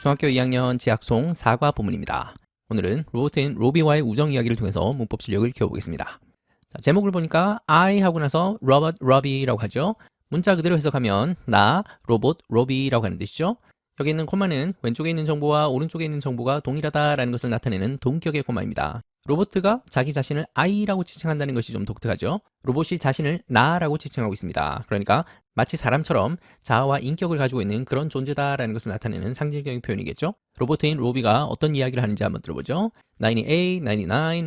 중학교 2학년 지학송 4과 본문입니다. 오늘은 로봇인 로비와의 우정 이야기를 통해서 문법 실력을 키워보겠습니다. 자, 제목을 보니까 I 하고 나서 로봇 로비라고 하죠. 문자 그대로 해석하면 나 로봇 로비라고 하는 뜻이죠. 여기 있는 코마는 왼쪽에 있는 정보와 오른쪽에 있는 정보가 동일하다라는 것을 나타내는 동격의 코마입니다. 로봇가 자기 자신을 I라고 지칭한다는 것이 좀 독특하죠. 로봇이 자신을 나라고 지칭하고 있습니다. 그러니까 마치 사람처럼 자아와 인격을 가지고 있는 그런 존재다라는 것을 나타내는 상징적인 표현이겠죠. 로봇인 로비가 어떤 이야기를 하는지 한번 들어보죠. 98,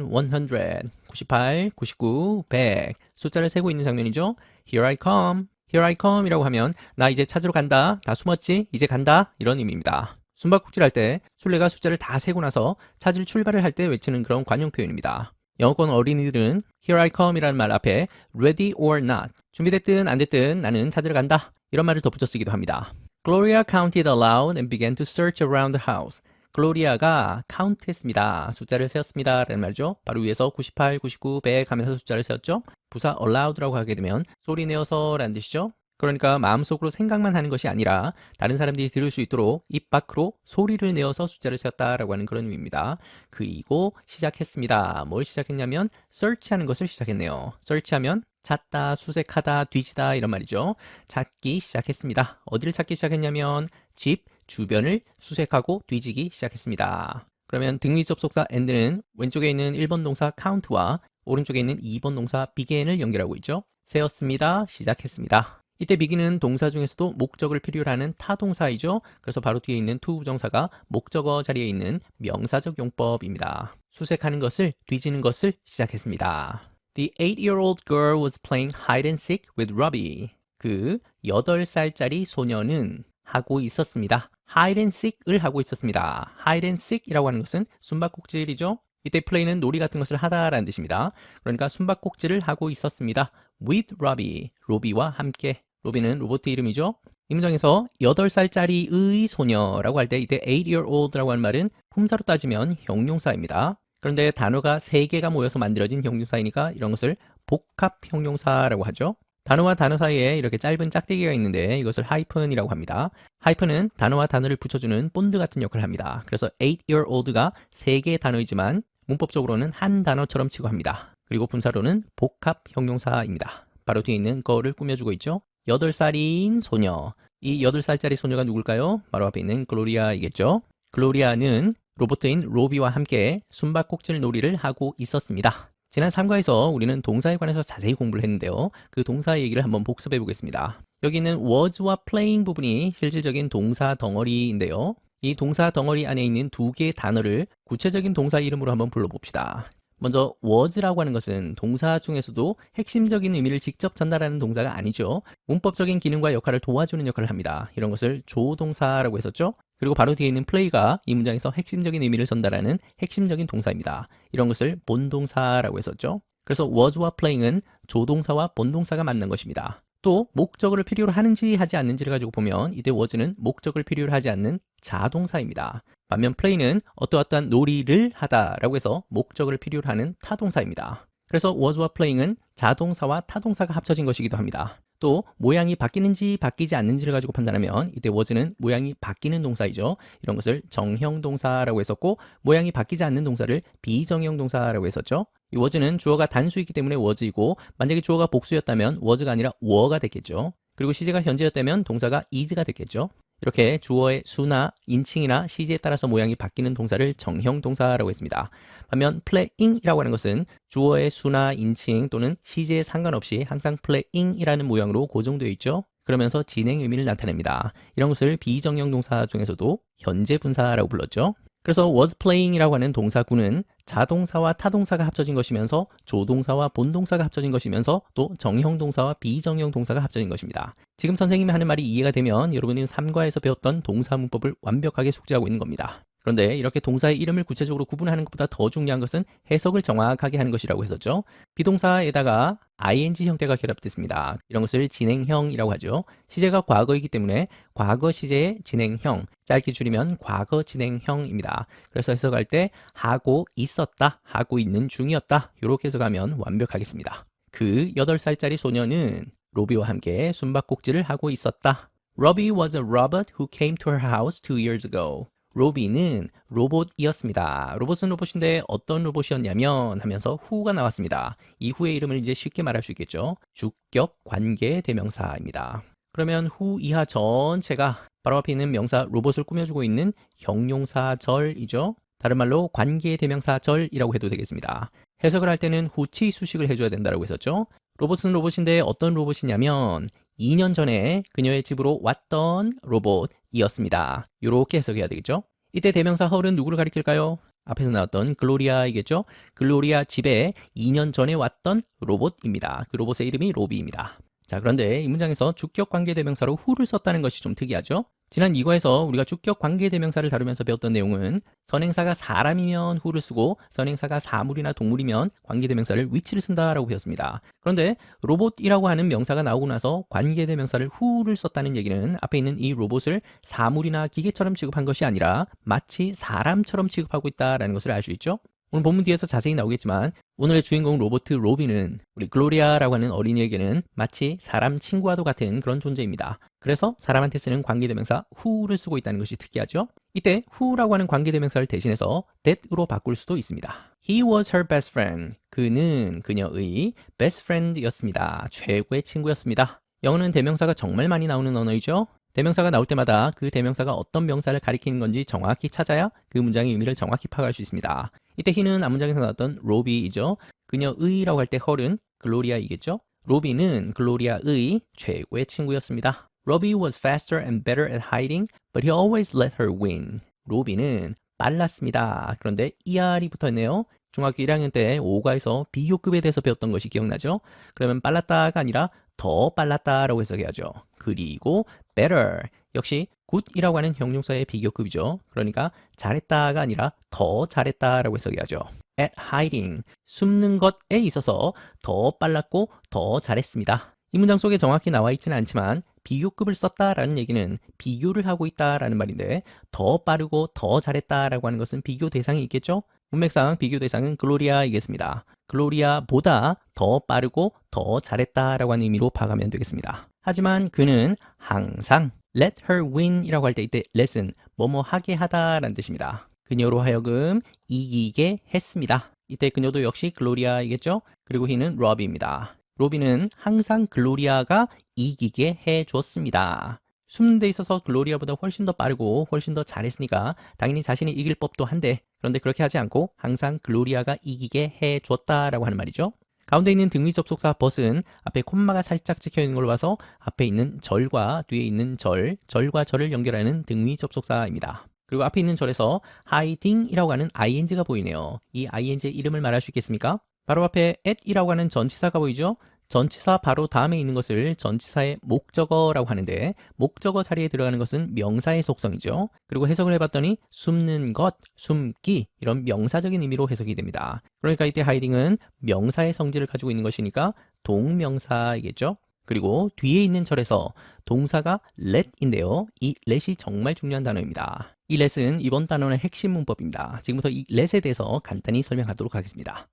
99, 100, 98, 99, 100 숫자를 세고 있는 장면이죠. Here I come, here I come 이라고 하면 나 이제 찾으러 간다, 다 숨었지, 이제 간다 이런 의미입니다. 숨바꼭질 할 때 술래가 숫자를 다 세고 나서 찾을 출발을 할 때 외치는 그런 관용 표현입니다. 영어권 어린이들은 Here I come 이라는 말 앞에 Ready or not, 준비됐든 안 됐든 나는 찾으러 간다 이런 말을 덧붙여 쓰기도 합니다. Gloria counted aloud and began to search around the house. 글로리아가 카운트했습니다. 숫자를 세었습니다 라는 말이죠. 바로 위에서 98, 99, 100 하면서 숫자를 세었죠. 부사 aloud라고 하게 되면 소리 내어서 라는 뜻이죠. 그러니까 마음속으로 생각만 하는 것이 아니라 다른 사람들이 들을 수 있도록 입 밖으로 소리를 내어서 숫자를 세었다라고 하는 그런 의미입니다. 그리고 시작했습니다. 뭘 시작했냐면 search하는 것을 시작했네요. search하면 찾다, 수색하다, 뒤지다 이런 말이죠. 찾기 시작했습니다. 어디를 찾기 시작했냐면 집 주변을 수색하고 뒤지기 시작했습니다. 그러면 등위 접속사 and는 왼쪽에 있는 1번 동사 count와 오른쪽에 있는 2번 동사 began을 연결하고 있죠. 세었습니다. 시작했습니다. 이때 begin은 동사 중에서도 목적을 필요로 하는 타동사이죠. 그래서 바로 뒤에 있는 to 부정사가 목적어 자리에 있는 명사적 용법입니다. 수색하는 것을, 뒤지는 것을 시작했습니다. The 8-year-old girl was playing hide and seek with Robbie. 그 8살짜리 소녀는 하고 있었습니다. hide and seek을 하고 있었습니다. hide and seek이라고 하는 것은 숨바꼭질이죠. 이때 play는 놀이 같은 것을 하다라는 뜻입니다. 그러니까 숨바꼭질을 하고 있었습니다. with Robbie, 로비와 함께. 로비는 로봇 이름이죠. 이 문장에서 8살짜리의 소녀라고 할 때 이때 8-year-old라고 하는 말은 품사로 따지면 형용사입니다. 그런데 단어가 3개가 모여서 만들어진 형용사이니까 이런 것을 복합 형용사라고 하죠. 단어와 단어 사이에 이렇게 짧은 짝대기가 있는데 이것을 하이픈이라고 합니다. 하이픈은 단어와 단어를 붙여주는 본드 같은 역할을 합니다. 그래서 8-year-old가 3개의 단어이지만 문법적으로는 한 단어처럼 취급합니다. 그리고 분사로는 복합 형용사입니다. 바로 뒤에 있는 거를 꾸며주고 있죠. 8살인 소녀. 이 8살짜리 소녀가 누굴까요? 바로 앞에 있는 글로리아이겠죠. 글로리아는 로봇인 로비와 함께 숨바꼭질 놀이를 하고 있었습니다. 지난 3과에서 우리는 동사에 관해서 자세히 공부를 했는데요. 그 동사 얘기를 한번 복습해 보겠습니다. 여기 있는 was와 playing 부분이 실질적인 동사 덩어리인데요. 이 동사 덩어리 안에 있는 2개의 단어를 구체적인 동사 이름으로 한번 불러봅시다. 먼저 was라고 하는 것은 동사 중에서도 핵심적인 의미를 직접 전달하는 동사가 아니죠. 문법적인 기능과 역할을 도와주는 역할을 합니다. 이런 것을 조동사라고 했었죠. 그리고 바로 뒤에 있는 play가 이 문장에서 핵심적인 의미를 전달하는 핵심적인 동사입니다. 이런 것을 본동사라고 했었죠. 그래서 was와 playing은 조동사와 본동사가 만난 것입니다. 또 목적어를 필요로 하는지 하지 않는지를 가지고 보면 이때 was는 목적을 필요로 하지 않는 자동사입니다. 반면 play는 어떠한 놀이를 하다라고 해서 목적을 필요로 하는 타동사입니다. 그래서 was와 playing은 자동사와 타동사가 합쳐진 것이기도 합니다. 또 모양이 바뀌는지 바뀌지 않는지를 가지고 판단하면 이때 was는 모양이 바뀌는 동사이죠. 이런 것을 정형 동사라고 했었고 모양이 바뀌지 않는 동사를 비정형 동사라고 했었죠. 이 was는 주어가 단수이기 때문에 was이고 만약에 주어가 복수였다면 was가 아니라 were가 됐겠죠. 그리고 시제가 현재였다면 동사가 is가 됐겠죠. 이렇게 주어의 수나 인칭이나 시제에 따라서 모양이 바뀌는 동사를 정형 동사라고 했습니다. 반면 playing이라고 하는 것은 주어의 수나 인칭 또는 시제에 상관없이 항상 playing이라는 모양으로 고정되어 있죠. 그러면서 진행 의미를 나타냅니다. 이런 것을 비정형 동사 중에서도 현재 분사라고 불렀죠. 그래서 was playing이라고 하는 동사구는 자동사와 타동사가 합쳐진 것이면서 조동사와 본동사가 합쳐진 것이면서 또 정형 동사와 비정형 동사가 합쳐진 것입니다. 지금 선생님이 하는 말이 이해가 되면 여러분이 3과에서 배웠던 동사 문법을 완벽하게 숙지하고 있는 겁니다. 그런데 이렇게 동사의 이름을 구체적으로 구분하는 것보다 더 중요한 것은 해석을 정확하게 하는 것이라고 했었죠. 비동사에다가 ing 형태가 결합됐습니다. 이런 것을 진행형이라고 하죠. 시제가 과거이기 때문에 과거 시제의 진행형, 짧게 줄이면 과거 진행형입니다. 그래서 해석할 때 하고 있었다, 하고 있는 중이었다 이렇게 해석하면 완벽하겠습니다. 그 8살짜리 소녀는 로비와 함께 숨바꼭질을 하고 있었다. Robbie was a robot who came to her house 2 years ago. 로비는 로봇이었습니다. 로봇은 로봇인데 어떤 로봇이었냐면 하면서 who가 나왔습니다. 이 who의 이름을 이제 쉽게 말할 수 있겠죠. 주격 관계 대명사입니다. 그러면 who 이하 전체가 바로 앞에 있는 명사 로봇을 꾸며주고 있는 형용사절이죠. 다른 말로 관계 대명사절이라고 해도 되겠습니다. 해석을 할 때는 후치 수식을 해줘야 된다고 했었죠. 로봇은 로봇인데 어떤 로봇이냐면 2년 전에 그녀의 집으로 왔던 로봇이었습니다. 이렇게 해석해야 되겠죠. 이때 대명사 her은 누구를 가리킬까요? 앞에서 나왔던 글로리아이겠죠. 글로리아 집에 2년 전에 왔던 로봇입니다. 그 로봇의 이름이 로비입니다. 자, 그런데 이 문장에서 주격 관계 대명사로 who를 썼다는 것이 좀 특이하죠. 지난 2과에서 우리가 주격 관계 대명사를 다루면서 배웠던 내용은 선행사가 사람이면 who를 쓰고 선행사가 사물이나 동물이면 관계 대명사를 which를 쓴다라고 배웠습니다. 그런데 로봇이라고 하는 명사가 나오고 나서 관계 대명사를 who를 썼다는 얘기는 앞에 있는 이 로봇을 사물이나 기계처럼 취급한 것이 아니라 마치 사람처럼 취급하고 있다라는 것을 알 수 있죠. 오늘 본문 뒤에서 자세히 나오겠지만 오늘의 주인공 로버트 로비는 우리 글로리아라고 하는 어린이에게는 마치 사람 친구와도 같은 그런 존재입니다. 그래서 사람한테 쓰는 관계대명사 who를 쓰고 있다는 것이 특이하죠. 이때 who라고 하는 관계대명사를 대신해서 that으로 바꿀 수도 있습니다. He was her best friend. 그는 그녀의 best friend였습니다. 최고의 친구였습니다. 영어는 대명사가 정말 많이 나오는 언어이죠. 대명사가 나올 때마다 그 대명사가 어떤 명사를 가리키는 건지 정확히 찾아야 그 문장의 의미를 정확히 파악할 수 있습니다. 이때 he는 앞문장에서 나왔던 로비이죠. 그녀의라고 할 때 her은 글로리아이겠죠. 로비는 글로리아의 최고의 친구였습니다. Robbie was faster and better at hiding, but he always let her win. 로비는 빨랐습니다. 그런데 ER이 붙어있네요. 중학교 1학년 때 5과에서 비교급에 대해서 배웠던 것이 기억나죠? 그러면 빨랐다가 아니라 더 빨랐다라고 해석해야죠. 그리고 better 역시 good이라고 하는 형용사의 비교급이죠. 그러니까 잘했다가 아니라 더 잘했다라고 해석해야죠. at hiding 숨는 것에 있어서 더 빨랐고 더 잘했습니다. 이 문장 속에 정확히 나와 있지는 않지만 비교급을 썼다라는 얘기는 비교를 하고 있다라는 말인데 더 빠르고 더 잘했다라고 하는 것은 비교 대상이 있겠죠? 문맥상 비교 대상은 글로리아이겠습니다. 글로리아보다 더 빠르고 더 잘했다라고 하는 의미로 파악하면 되겠습니다. 하지만 그는 항상 let her win 이라고 할 때 이때 let은 뭐뭐 하게 하다라는 뜻입니다. 그녀로 하여금 이기게 했습니다. 이때 그녀도 역시 글로리아이겠죠? 그리고 he는 로비입니다. 로비는 항상 글로리아가 이기게 해줬습니다. 숨는 데 있어서 글로리아보다 훨씬 더 빠르고 훨씬 더 잘했으니까 당연히 자신이 이길 법도 한데 그런데 그렇게 하지 않고 항상 글로리아가 이기게 해줬다라고 하는 말이죠. 가운데 있는 등위 접속사 but은 앞에 콤마가 살짝 찍혀 있는 걸로 봐서 앞에 있는 절과 뒤에 있는 절과 절을 연결하는 등위 접속사입니다. 그리고 앞에 있는 절에서 hiding이라고 하는 ing가 보이네요. 이 ing의 이름을 말할 수 있겠습니까? 바로 앞에 at이라고 하는 전치사가 보이죠? 전치사 바로 다음에 있는 것을 전치사의 목적어라고 하는데 목적어 자리에 들어가는 것은 명사의 속성이죠. 그리고 해석을 해봤더니 숨는 것, 숨기 이런 명사적인 의미로 해석이 됩니다. 그러니까 이때 hiding은 명사의 성질을 가지고 있는 것이니까 동명사이겠죠. 그리고 뒤에 있는 절에서 동사가 let인데요. 이 let이 정말 중요한 단어입니다. 이 let은 이번 단어의 핵심 문법입니다. 지금부터 이 let에 대해서 간단히 설명하도록 하겠습니다.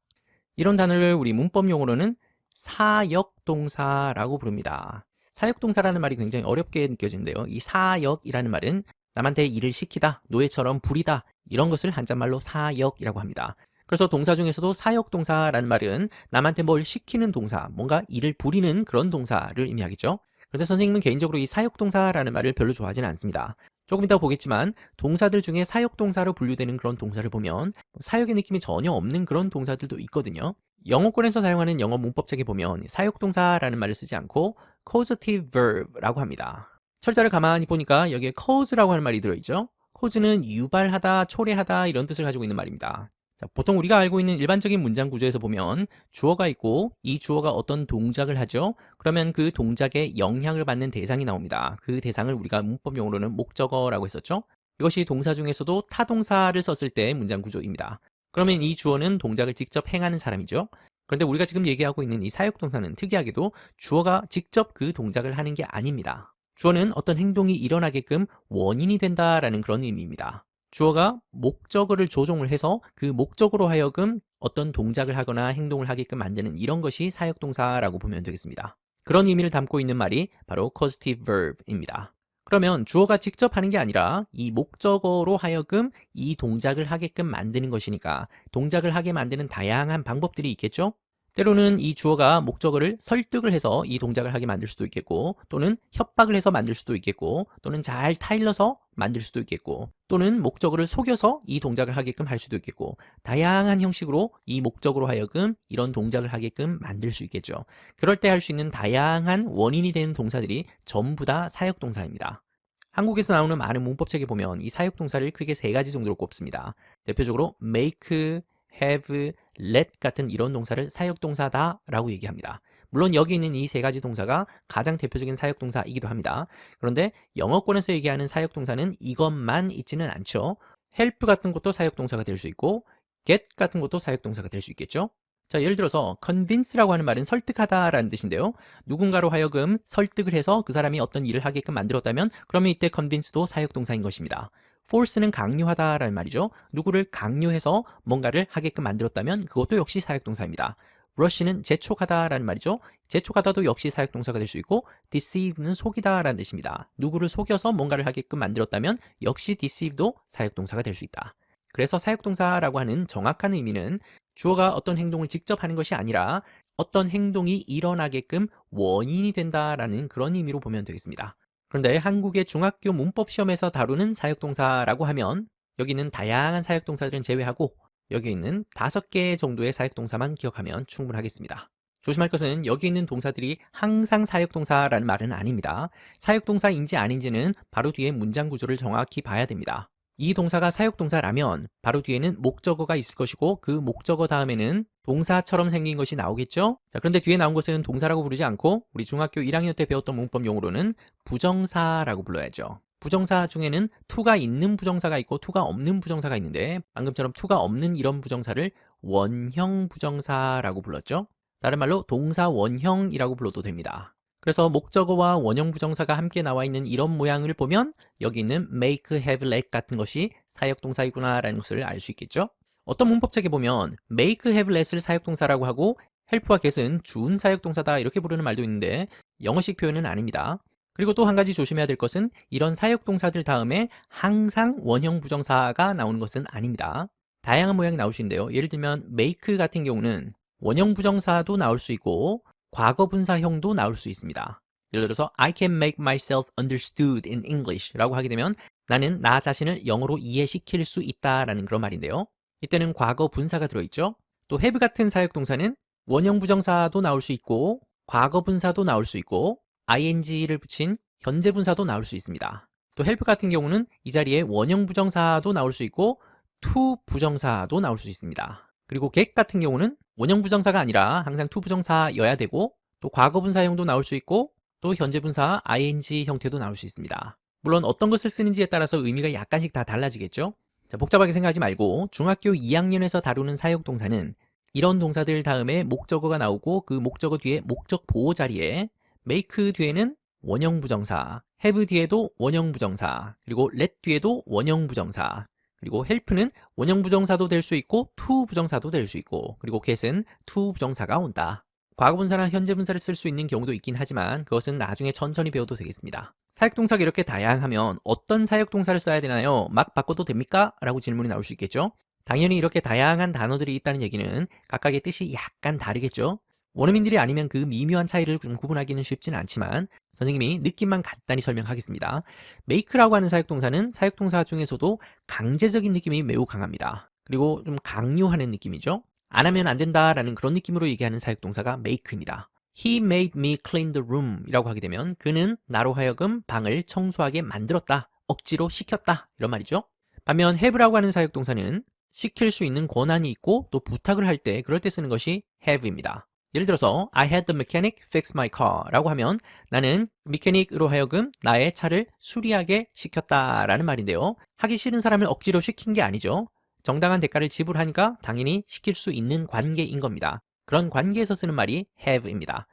이런 단어를 우리 문법 용어로는 사역동사라고 부릅니다. 사역동사라는 말이 굉장히 어렵게 느껴지는데요. 이 사역이라는 말은 남한테 일을 시키다, 노예처럼 부리다 이런 것을 한자말로 사역이라고 합니다. 그래서 동사 중에서도 사역동사라는 말은 남한테 뭘 시키는 동사, 뭔가 일을 부리는 그런 동사를 의미하겠죠. 그런데 선생님은 개인적으로 이 사역동사라는 말을 별로 좋아하지는 않습니다. 조금 이따 보겠지만 동사들 중에 사역동사로 분류되는 그런 동사를 보면 사역의 느낌이 전혀 없는 그런 동사들도 있거든요. 영어권에서 사용하는 영어 문법책에 보면 사역동사라는 말을 쓰지 않고 causative verb라고 합니다. 철자를 가만히 보니까 여기에 cause라고 하는 말이 들어있죠. cause는 유발하다, 초래하다 이런 뜻을 가지고 있는 말입니다. 자, 보통 우리가 알고 있는 일반적인 문장 구조에서 보면 주어가 있고 이 주어가 어떤 동작을 하죠. 그러면 그 동작에 영향을 받는 대상이 나옵니다. 그 대상을 우리가 문법 용어로는 목적어라고 했었죠. 이것이 동사 중에서도 타동사를 썼을 때 문장 구조입니다. 그러면 이 주어는 동작을 직접 행하는 사람이죠. 그런데 우리가 지금 얘기하고 있는 이 사역동사는 특이하게도 주어가 직접 그 동작을 하는 게 아닙니다. 주어는 어떤 행동이 일어나게끔 원인이 된다라는 그런 의미입니다. 주어가 목적어를 조종을 해서 그 목적으로 하여금 어떤 동작을 하거나 행동을 하게끔 만드는 이런 것이 사역동사라고 보면 되겠습니다. 그런 의미를 담고 있는 말이 바로 causative verb입니다. 그러면 주어가 직접 하는 게 아니라 이 목적어로 하여금 이 동작을 하게끔 만드는 것이니까 동작을 하게 만드는 다양한 방법들이 있겠죠? 때로는 이 주어가 목적어를 설득을 해서 이 동작을 하게 만들 수도 있겠고, 또는 협박을 해서 만들 수도 있겠고, 또는 잘 타일러서 만들 수도 있겠고, 또는 목적어를 속여서 이 동작을 하게끔 할 수도 있겠고, 다양한 형식으로 이 목적으로 하여금 이런 동작을 하게끔 만들 수 있겠죠. 그럴 때 할 수 있는 다양한 원인이 되는 동사들이 전부 다 사역동사입니다. 한국에서 나오는 많은 문법책에 보면 이 사역동사를 크게 세 가지 정도로 꼽습니다. 대표적으로 make, have, let 같은 이런 동사를 사역동사다 라고 얘기합니다. 물론 여기 있는 이 세 가지 동사가 가장 대표적인 사역동사이기도 합니다. 그런데 영어권에서 얘기하는 사역동사는 이것만 있지는 않죠. help 같은 것도 사역동사가 될 수 있고 get 같은 것도 사역동사가 될 수 있겠죠. 자, 예를 들어서 convince라고 하는 말은 설득하다 라는 뜻인데요. 누군가로 하여금 설득을 해서 그 사람이 어떤 일을 하게끔 만들었다면 그러면 이때 convince도 사역동사인 것입니다. force는 강요하다 라는 말이죠. 누구를 강요해서 뭔가를 하게끔 만들었다면 그것도 역시 사역동사입니다. rush는 재촉하다 라는 말이죠. 재촉하다도 역시 사역동사가 될 수 있고 deceive는 속이다 라는 뜻입니다. 누구를 속여서 뭔가를 하게끔 만들었다면 역시 deceive도 사역동사가 될 수 있다. 그래서 사역동사라고 하는 정확한 의미는 주어가 어떤 행동을 직접 하는 것이 아니라 어떤 행동이 일어나게끔 원인이 된다라는 그런 의미로 보면 되겠습니다. 그런데 한국의 중학교 문법 시험에서 다루는 사역동사라고 하면 여기는 다양한 사역동사들은 제외하고 여기 있는 5개 정도의 사역동사만 기억하면 충분하겠습니다. 조심할 것은 여기 있는 동사들이 항상 사역동사라는 말은 아닙니다. 사역동사인지 아닌지는 바로 뒤에 문장 구조를 정확히 봐야 됩니다. 이 동사가 사역동사라면 바로 뒤에는 목적어가 있을 것이고 그 목적어 다음에는 동사처럼 생긴 것이 나오겠죠? 자, 그런데 뒤에 나온 것은 동사라고 부르지 않고 우리 중학교 1학년 때 배웠던 문법 용어로는 부정사라고 불러야죠. 부정사 중에는 to가 있는 부정사가 있고 to가 없는 부정사가 있는데 방금처럼 to가 없는 이런 부정사를 원형 부정사라고 불렀죠. 다른 말로 동사 원형이라고 불러도 됩니다. 그래서 목적어와 원형 부정사가 함께 나와 있는 이런 모양을 보면 여기 있는 make, have, let 같은 것이 사역동사이구나 라는 것을 알 수 있겠죠. 어떤 문법책에 보면 make, have, let을 사역동사라고 하고 help와 get은 준 사역동사다 이렇게 부르는 말도 있는데 영어식 표현은 아닙니다. 그리고 또 한 가지 조심해야 될 것은 이런 사역동사들 다음에 항상 원형 부정사가 나오는 것은 아닙니다. 다양한 모양이 나올 수 있는데요. 예를 들면 make 같은 경우는 원형 부정사도 나올 수 있고 과거 분사형도 나올 수 있습니다. 예를 들어서 I can make myself understood in English 라고 하게 되면 나는 나 자신을 영어로 이해시킬 수 있다라는 그런 말인데요. 이때는 과거 분사가 들어있죠. 또 have 같은 사역동사는 원형 부정사도 나올 수 있고 과거 분사도 나올 수 있고 ing를 붙인 현재 분사도 나올 수 있습니다. 또 help 같은 경우는 이 자리에 원형 부정사도 나올 수 있고 to 부정사도 나올 수 있습니다. 그리고 get 같은 경우는 원형 부정사가 아니라 항상 to 부정사여야 되고 또 과거 분사형도 나올 수 있고 또 현재 분사 ing 형태도 나올 수 있습니다. 물론 어떤 것을 쓰는지에 따라서 의미가 약간씩 다 달라지겠죠. 자, 복잡하게 생각하지 말고 중학교 2학년에서 다루는 사역동사는 이런 동사들 다음에 목적어가 나오고 그 목적어 뒤에 목적 보호 자리에 make 뒤에는 원형 부정사, have 뒤에도 원형 부정사, 그리고 let 뒤에도 원형 부정사, 그리고 help는 원형 부정사도 될 수 있고 to 부정사도 될 수 있고 그리고 get은 to 부정사가 온다. 과거 분사나 현재 분사를 쓸 수 있는 경우도 있긴 하지만 그것은 나중에 천천히 배워도 되겠습니다. 사역동사가 이렇게 다양하면 어떤 사역동사를 써야 되나요? 막 바꿔도 됩니까? 라고 질문이 나올 수 있겠죠. 당연히 이렇게 다양한 단어들이 있다는 얘기는 각각의 뜻이 약간 다르겠죠. 원어민들이 아니면 그 미묘한 차이를 좀 구분하기는 쉽지는 않지만 선생님이 느낌만 간단히 설명하겠습니다. make라고 하는 사역동사는 사역동사 중에서도 강제적인 느낌이 매우 강합니다. 그리고 좀 강요하는 느낌이죠. 안 하면 안 된다라는 그런 느낌으로 얘기하는 사역동사가 make입니다. He made me clean the room 이라고 하게 되면 그는 나로 하여금 방을 청소하게 만들었다, 억지로 시켰다 이런 말이죠. 반면 have라고 하는 사역동사는 시킬 수 있는 권한이 있고 또 부탁을 할 때 그럴 때 쓰는 것이 have입니다. 예를 들어서 I had the mechanic fix my car 라고 하면 나는 미케닉으로 하여금 나의 차를 수리하게 시켰다라는 말인데요. 하기 싫은 사람을 억지로 시킨 게 아니죠. 정당한 대가를 지불하니까 당연히 시킬 수 있는 관계인 겁니다. 그런 관계에서 쓰는 말이 have입니다.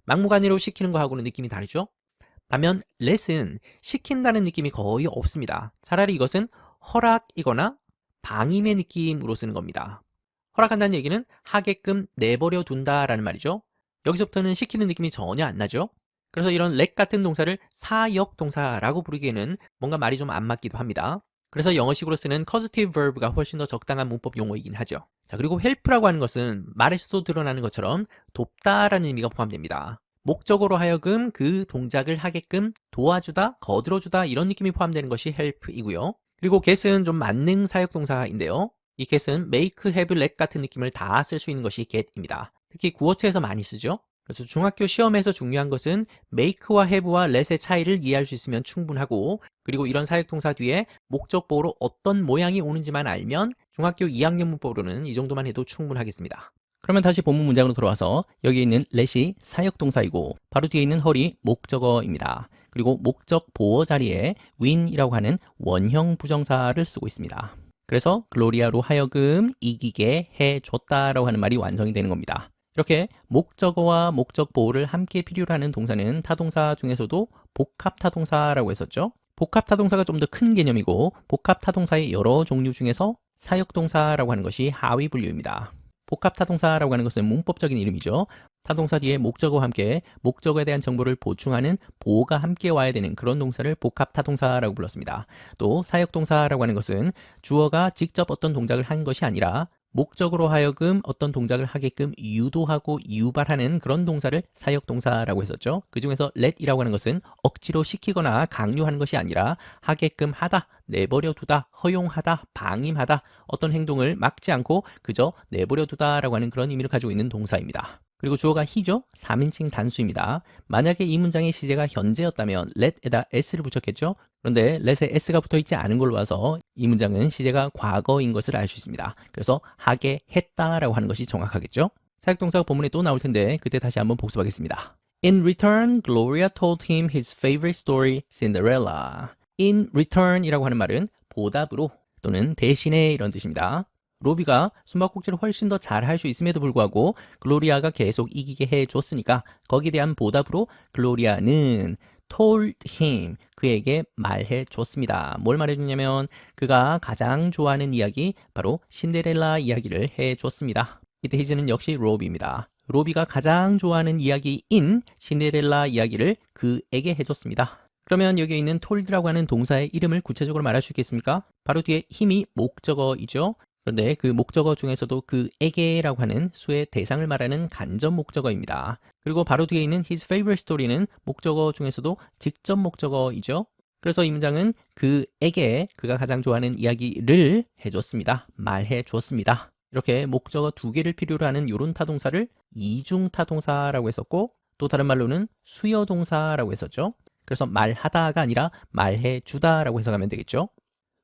막무가내로 시키는 거하고는 느낌이 다르죠. 반면 let은 시킨다는 느낌이 거의 없습니다. 차라리 이것은 허락이거나 방임의 느낌으로 쓰는 겁니다. 허락한다는 얘기는 하게끔 내버려 둔다라는 말이죠. 여기서부터는 시키는 느낌이 전혀 안 나죠. 그래서 이런 let 같은 동사를 사역 동사라고 부르기에는 뭔가 말이 좀 안 맞기도 합니다. 그래서 영어식으로 쓰는 causative verb가 훨씬 더 적당한 문법 용어이긴 하죠. 자, 그리고 help라고 하는 것은 말에서도 드러나는 것처럼 돕다라는 의미가 포함됩니다. 목적으로 하여금 그 동작을 하게끔 도와주다, 거들어주다 이런 느낌이 포함되는 것이 help이고요. 그리고 get은 좀 만능 사역 동사인데요. 이 get은 make, have, let 같은 느낌을 다 쓸 수 있는 것이 get입니다. 특히 구어체에서 많이 쓰죠. 그래서 중학교 시험에서 중요한 것은 make와 have와 let의 차이를 이해할 수 있으면 충분하고, 그리고 이런 사역동사 뒤에 목적보호로 어떤 모양이 오는지만 알면 중학교 2학년 문법으로는 이 정도만 해도 충분하겠습니다. 그러면 다시 본문 문장으로 돌아와서 여기 있는 let이 사역동사이고 바로 뒤에 있는 헐이 목적어입니다. 그리고 목적 보어 자리에 win이라고 하는 원형 부정사를 쓰고 있습니다. 그래서 글로리아로 하여금 이기게 해줬다라고 하는 말이 완성이 되는 겁니다. 이렇게 목적어와 목적 보호를 함께 필요로 하는 동사는 타동사 중에서도 복합 타동사라고 했었죠. 복합 타동사가 좀 더 큰 개념이고 복합 타동사의 여러 종류 중에서 사역동사라고 하는 것이 하위 분류입니다. 복합 타동사라고 하는 것은 문법적인 이름이죠. 타동사 뒤에 목적어와 함께 목적어에 대한 정보를 보충하는 보호가 함께 와야 되는 그런 동사를 복합 타동사라고 불렀습니다. 또 사역동사라고 하는 것은 주어가 직접 어떤 동작을 한 것이 아니라 목적으로 하여금 어떤 동작을 하게끔 유도하고 유발하는 그런 동사를 사역동사라고 했었죠. 그 중에서 let이라고 하는 것은 억지로 시키거나 강요하는 것이 아니라 하게끔 하다, 내버려 두다, 허용하다, 방임하다, 어떤 행동을 막지 않고 그저 내버려 두다라고 하는 그런 의미를 가지고 있는 동사입니다. 그리고 주어가 he죠. 3인칭 단수입니다. 만약에 이 문장의 시제가 현재였다면 let에다 s를 붙였겠죠. 그런데 let에 s가 붙어있지 않은 걸로 봐서 이 문장은 시제가 과거인 것을 알 수 있습니다. 그래서 하게 했다라고 하는 것이 정확하겠죠. 사역동사가 본문에 또 나올 텐데 그때 다시 한번 복습하겠습니다. In return, Gloria told him his favorite story, Cinderella. In return이라고 하는 말은 보답으로 또는 대신에 이런 뜻입니다. 로비가 숨바꼭질을 훨씬 더 잘할 수 있음에도 불구하고 글로리아가 계속 이기게 해줬으니까 거기에 대한 보답으로 글로리아는 told him, 그에게 말해줬습니다. 뭘 말해줬냐면 그가 가장 좋아하는 이야기, 바로 신데렐라 이야기를 해줬습니다. 이때 히즈는 역시 로비입니다. 로비가 가장 좋아하는 이야기인 신데렐라 이야기를 그에게 해줬습니다. 그러면 여기 있는 told라고 하는 동사의 이름을 구체적으로 말할 수 있겠습니까? 바로 뒤에 힘이 목적어이죠. 그런데 그 목적어 중에서도 그에게라고 하는 수의 대상을 말하는 간접 목적어입니다. 그리고 바로 뒤에 있는 his favorite story는 목적어 중에서도 직접 목적어이죠. 그래서 이 문장은 그에게 그가 가장 좋아하는 이야기를 해줬습니다. 말해줬습니다. 이렇게 목적어 2개를 필요로 하는 이런 타동사를 이중 타동사라고 했었고 또 다른 말로는 수여 동사라고 했었죠. 그래서 말하다가 아니라 말해주다라고 해석하면 되겠죠.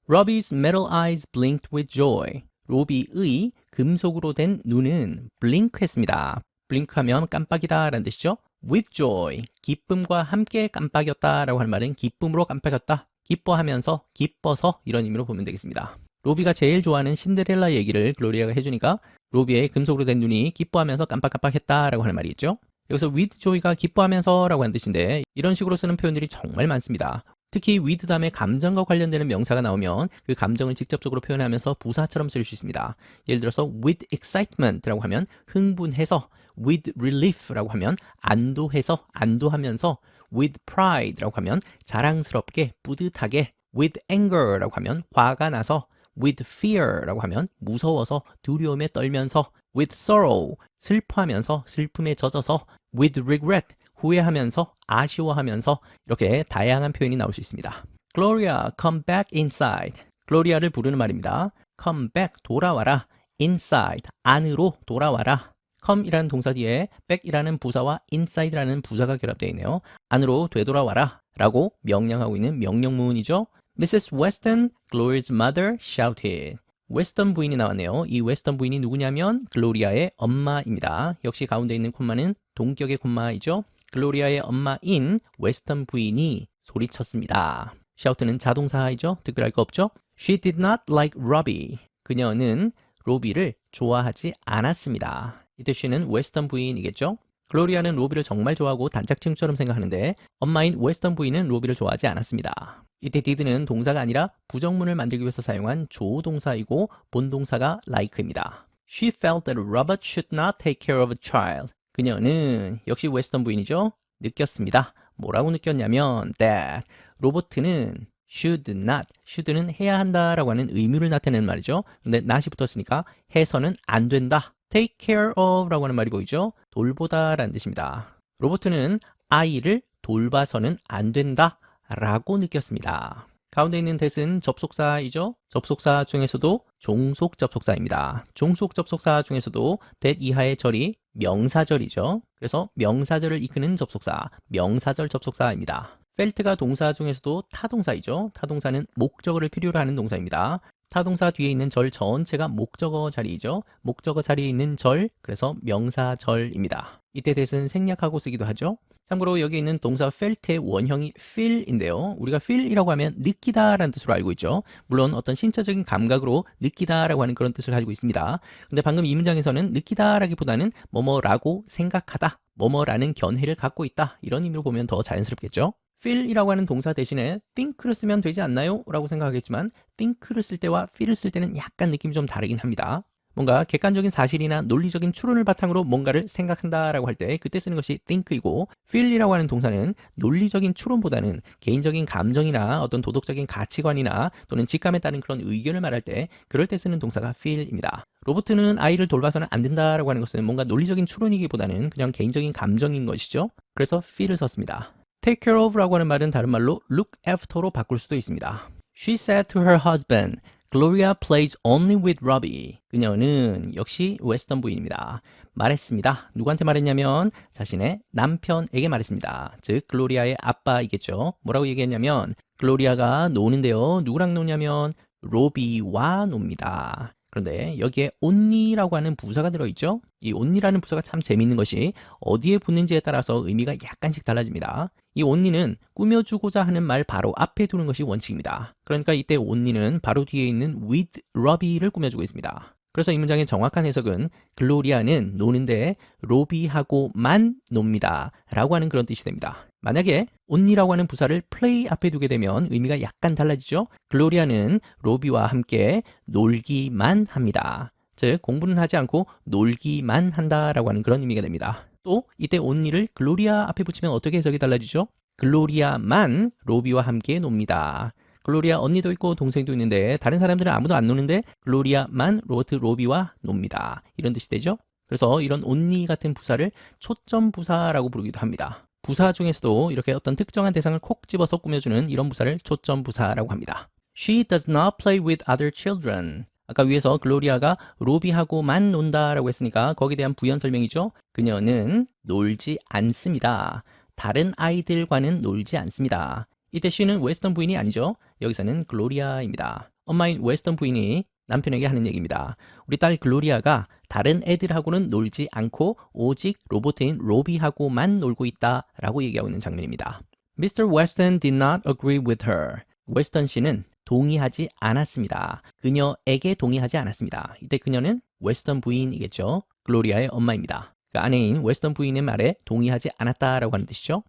Robbie's metal eyes blinked with joy. 로비의 금속으로 된 눈은 blink했습니다. blink하면 깜빡이다 라는 뜻이죠. with joy, 기쁨과 함께 깜빡였다 라고 하는 말은 기쁨으로 깜빡였다, 기뻐하면서, 기뻐서 이런 의미로 보면 되겠습니다. 로비가 제일 좋아하는 신데렐라 얘기를 글로리아가 해주니까 로비의 금속으로 된 눈이 기뻐하면서 깜빡깜빡했다 라고 하는 말이 있죠. 여기서 with joy가 기뻐하면서 라고 하는 뜻인데 이런 식으로 쓰는 표현들이 정말 많습니다. 특히 with 다음에 감정과 관련되는 명사가 나오면 그 감정을 직접적으로 표현하면서 부사처럼 쓸 수 있습니다. 예를 들어서 with excitement라고 하면 흥분해서, with relief라고 하면 안도해서, 안도하면서, with pride라고 하면 자랑스럽게, 뿌듯하게, with anger라고 하면 화가 나서, with fear라고 하면 무서워서, 두려움에 떨면서, with sorrow 슬퍼하면서, 슬픔에 젖어서, with regret 후회하면서, 아쉬워하면서 이렇게 다양한 표현이 나올 수 있습니다. Gloria, come back inside. 글로리아를 부르는 말입니다. come back, 돌아와라. inside, 안으로 돌아와라. come이라는 동사 뒤에 back이라는 부사와 inside라는 부사가 결합되어 있네요. 안으로 되돌아와라 라고 명령하고 있는 명령문이죠. Mrs. Weston, Gloria's mother, shouted. 웨스턴 부인이 나왔네요. 이 웨스턴 부인이 누구냐면 글로리아의 엄마입니다. 역시 가운데 있는 콤마는 동격의 콤마이죠. 글로리아의 엄마인 웨스턴 부인이 소리쳤습니다. shout는 자동사이죠. 특별할 거 없죠. She did not like Robbie. 그녀는 로비를 좋아하지 않았습니다. 이때 she는 웨스턴 부인이겠죠. 글로리아는 로비를 정말 좋아하고 단짝친구처럼 생각하는데 엄마인 웨스턴 부인은 로비를 좋아하지 않았습니다. 이때 did는 동사가 아니라 부정문을 만들기 위해서 사용한 조동사이고 본동사가 like입니다. She felt that Robert should not take care of a child. 그녀는 역시 웨스턴 부인이죠. 느꼈습니다. 뭐라고 느꼈냐면 that 로봇은 should는 해야 한다라고 하는 의무를 나타내는 말이죠. 근데 not이 붙었으니까 해서는 안 된다. take care of라고 하는 말이 보이죠? 돌보다라는 뜻입니다. 로봇은 아이를 돌봐서는 안 된다라고 느꼈습니다. 가운데 있는 that은 접속사이죠. 접속사 중에서도 종속 접속사입니다. 종속 접속사 중에서도 that 이하의 절이 명사절이죠. 그래서 명사절을 이끄는 접속사, 명사절 접속사입니다. felt가 동사 중에서도 타동사이죠. 타동사는 목적어를 필요로 하는 동사입니다. 타동사 뒤에 있는 절 전체가 목적어 자리이죠. 목적어 자리에 있는 절, 그래서 명사절입니다. 이때 that은 생략하고 쓰기도 하죠. 참고로 여기 있는 동사 felt의 원형이 feel인데요. 우리가 feel이라고 하면 느끼다라는 뜻으로 알고 있죠. 물론 어떤 신체적인 감각으로 느끼다라고 하는 그런 뜻을 가지고 있습니다. 근데 방금 이 문장에서는 느끼다라기보다는 뭐뭐라고 생각하다, 뭐뭐라는 견해를 갖고 있다, 이런 의미로 보면 더 자연스럽겠죠. feel이라고 하는 동사 대신에 think를 쓰면 되지 않나요? 라고 생각하겠지만 think를 쓸 때와 feel을 쓸 때는 약간 느낌이 좀 다르긴 합니다. 뭔가 객관적인 사실이나 논리적인 추론을 바탕으로 뭔가를 생각한다라고 할 때 그때 쓰는 것이 think이고, feel이라고 하는 동사는 논리적인 추론보다는 개인적인 감정이나 어떤 도덕적인 가치관이나 또는 직감에 따른 그런 의견을 말할 때 그럴 때 쓰는 동사가 feel입니다. 로봇은 아이를 돌봐서는 안 된다라고 하는 것은 뭔가 논리적인 추론이기보다는 그냥 개인적인 감정인 것이죠. 그래서 feel을 썼습니다. take care of라고 하는 말은 다른 말로 look after로 바꿀 수도 있습니다. She said to her husband, Gloria plays only with Robbie. 그녀는 역시 웨스턴 부인입니다. 말했습니다. 누구한테 말했냐면 자신의 남편에게 말했습니다. 즉 글로리아의 아빠이겠죠. 뭐라고 얘기했냐면 글로리아가 노는데요. 누구랑 노냐면 로비와 놉니다. 그런데 여기에 only라고 하는 부사가 들어있죠. 이 only라는 부사가 참 재미있는 것이 어디에 붙는지에 따라서 의미가 약간씩 달라집니다. 이 only는 꾸며주고자 하는 말 바로 앞에 두는 것이 원칙입니다. 그러니까 이때 only는 바로 뒤에 있는 with Robbie를 꾸며주고 있습니다. 그래서 이 문장의 정확한 해석은 글로리아는 노는데 로비하고만 놉니다 라고 하는 그런 뜻이 됩니다. 만약에 only라고 하는 부사를 play 앞에 두게 되면 의미가 약간 달라지죠. 글로리아는 로비와 함께 놀기만 합니다. 즉 공부는 하지 않고 놀기만 한다라고 하는 그런 의미가 됩니다. 또 이때 only를 글로리아 앞에 붙이면 어떻게 해석이 달라지죠? 글로리아만 로비와 함께 놉니다. 글로리아 언니도 있고 동생도 있는데 다른 사람들은 아무도 안 노는데 글로리아만 로비와 놉니다. 이런 뜻이 되죠. 그래서 이런 only 같은 부사를 초점 부사라고 부르기도 합니다. 부사 중에서도 이렇게 어떤 특정한 대상을 콕 집어서 꾸며주는 이런 부사를 초점 부사라고 합니다. She does not play with other children. 아까 위에서 글로리아가 로비하고만 논다라고 했으니까 거기에 대한 부연 설명이죠. 그녀는 놀지 않습니다. 다른 아이들과는 놀지 않습니다. 이때 she는 웨스턴 부인이 아니죠. 여기서는 글로리아입니다. 엄마인 웨스턴 부인이 남편에게 하는 얘기입니다. 우리 딸 글로리아가 다른 애들하고는 놀지 않고 오직 로봇인 로비하고만 놀고 있다 라고 얘기하고 있는 장면입니다. Mr. Weston did not agree with her. 웨스턴 씨는 동의하지 않았습니다. 그녀에게 동의하지 않았습니다. 이때 그녀는 웨스턴 부인이겠죠. 글로리아의 엄마입니다. 그러니까 아내인 웨스턴 부인의 말에 동의하지 않았다라고 하는 뜻이죠.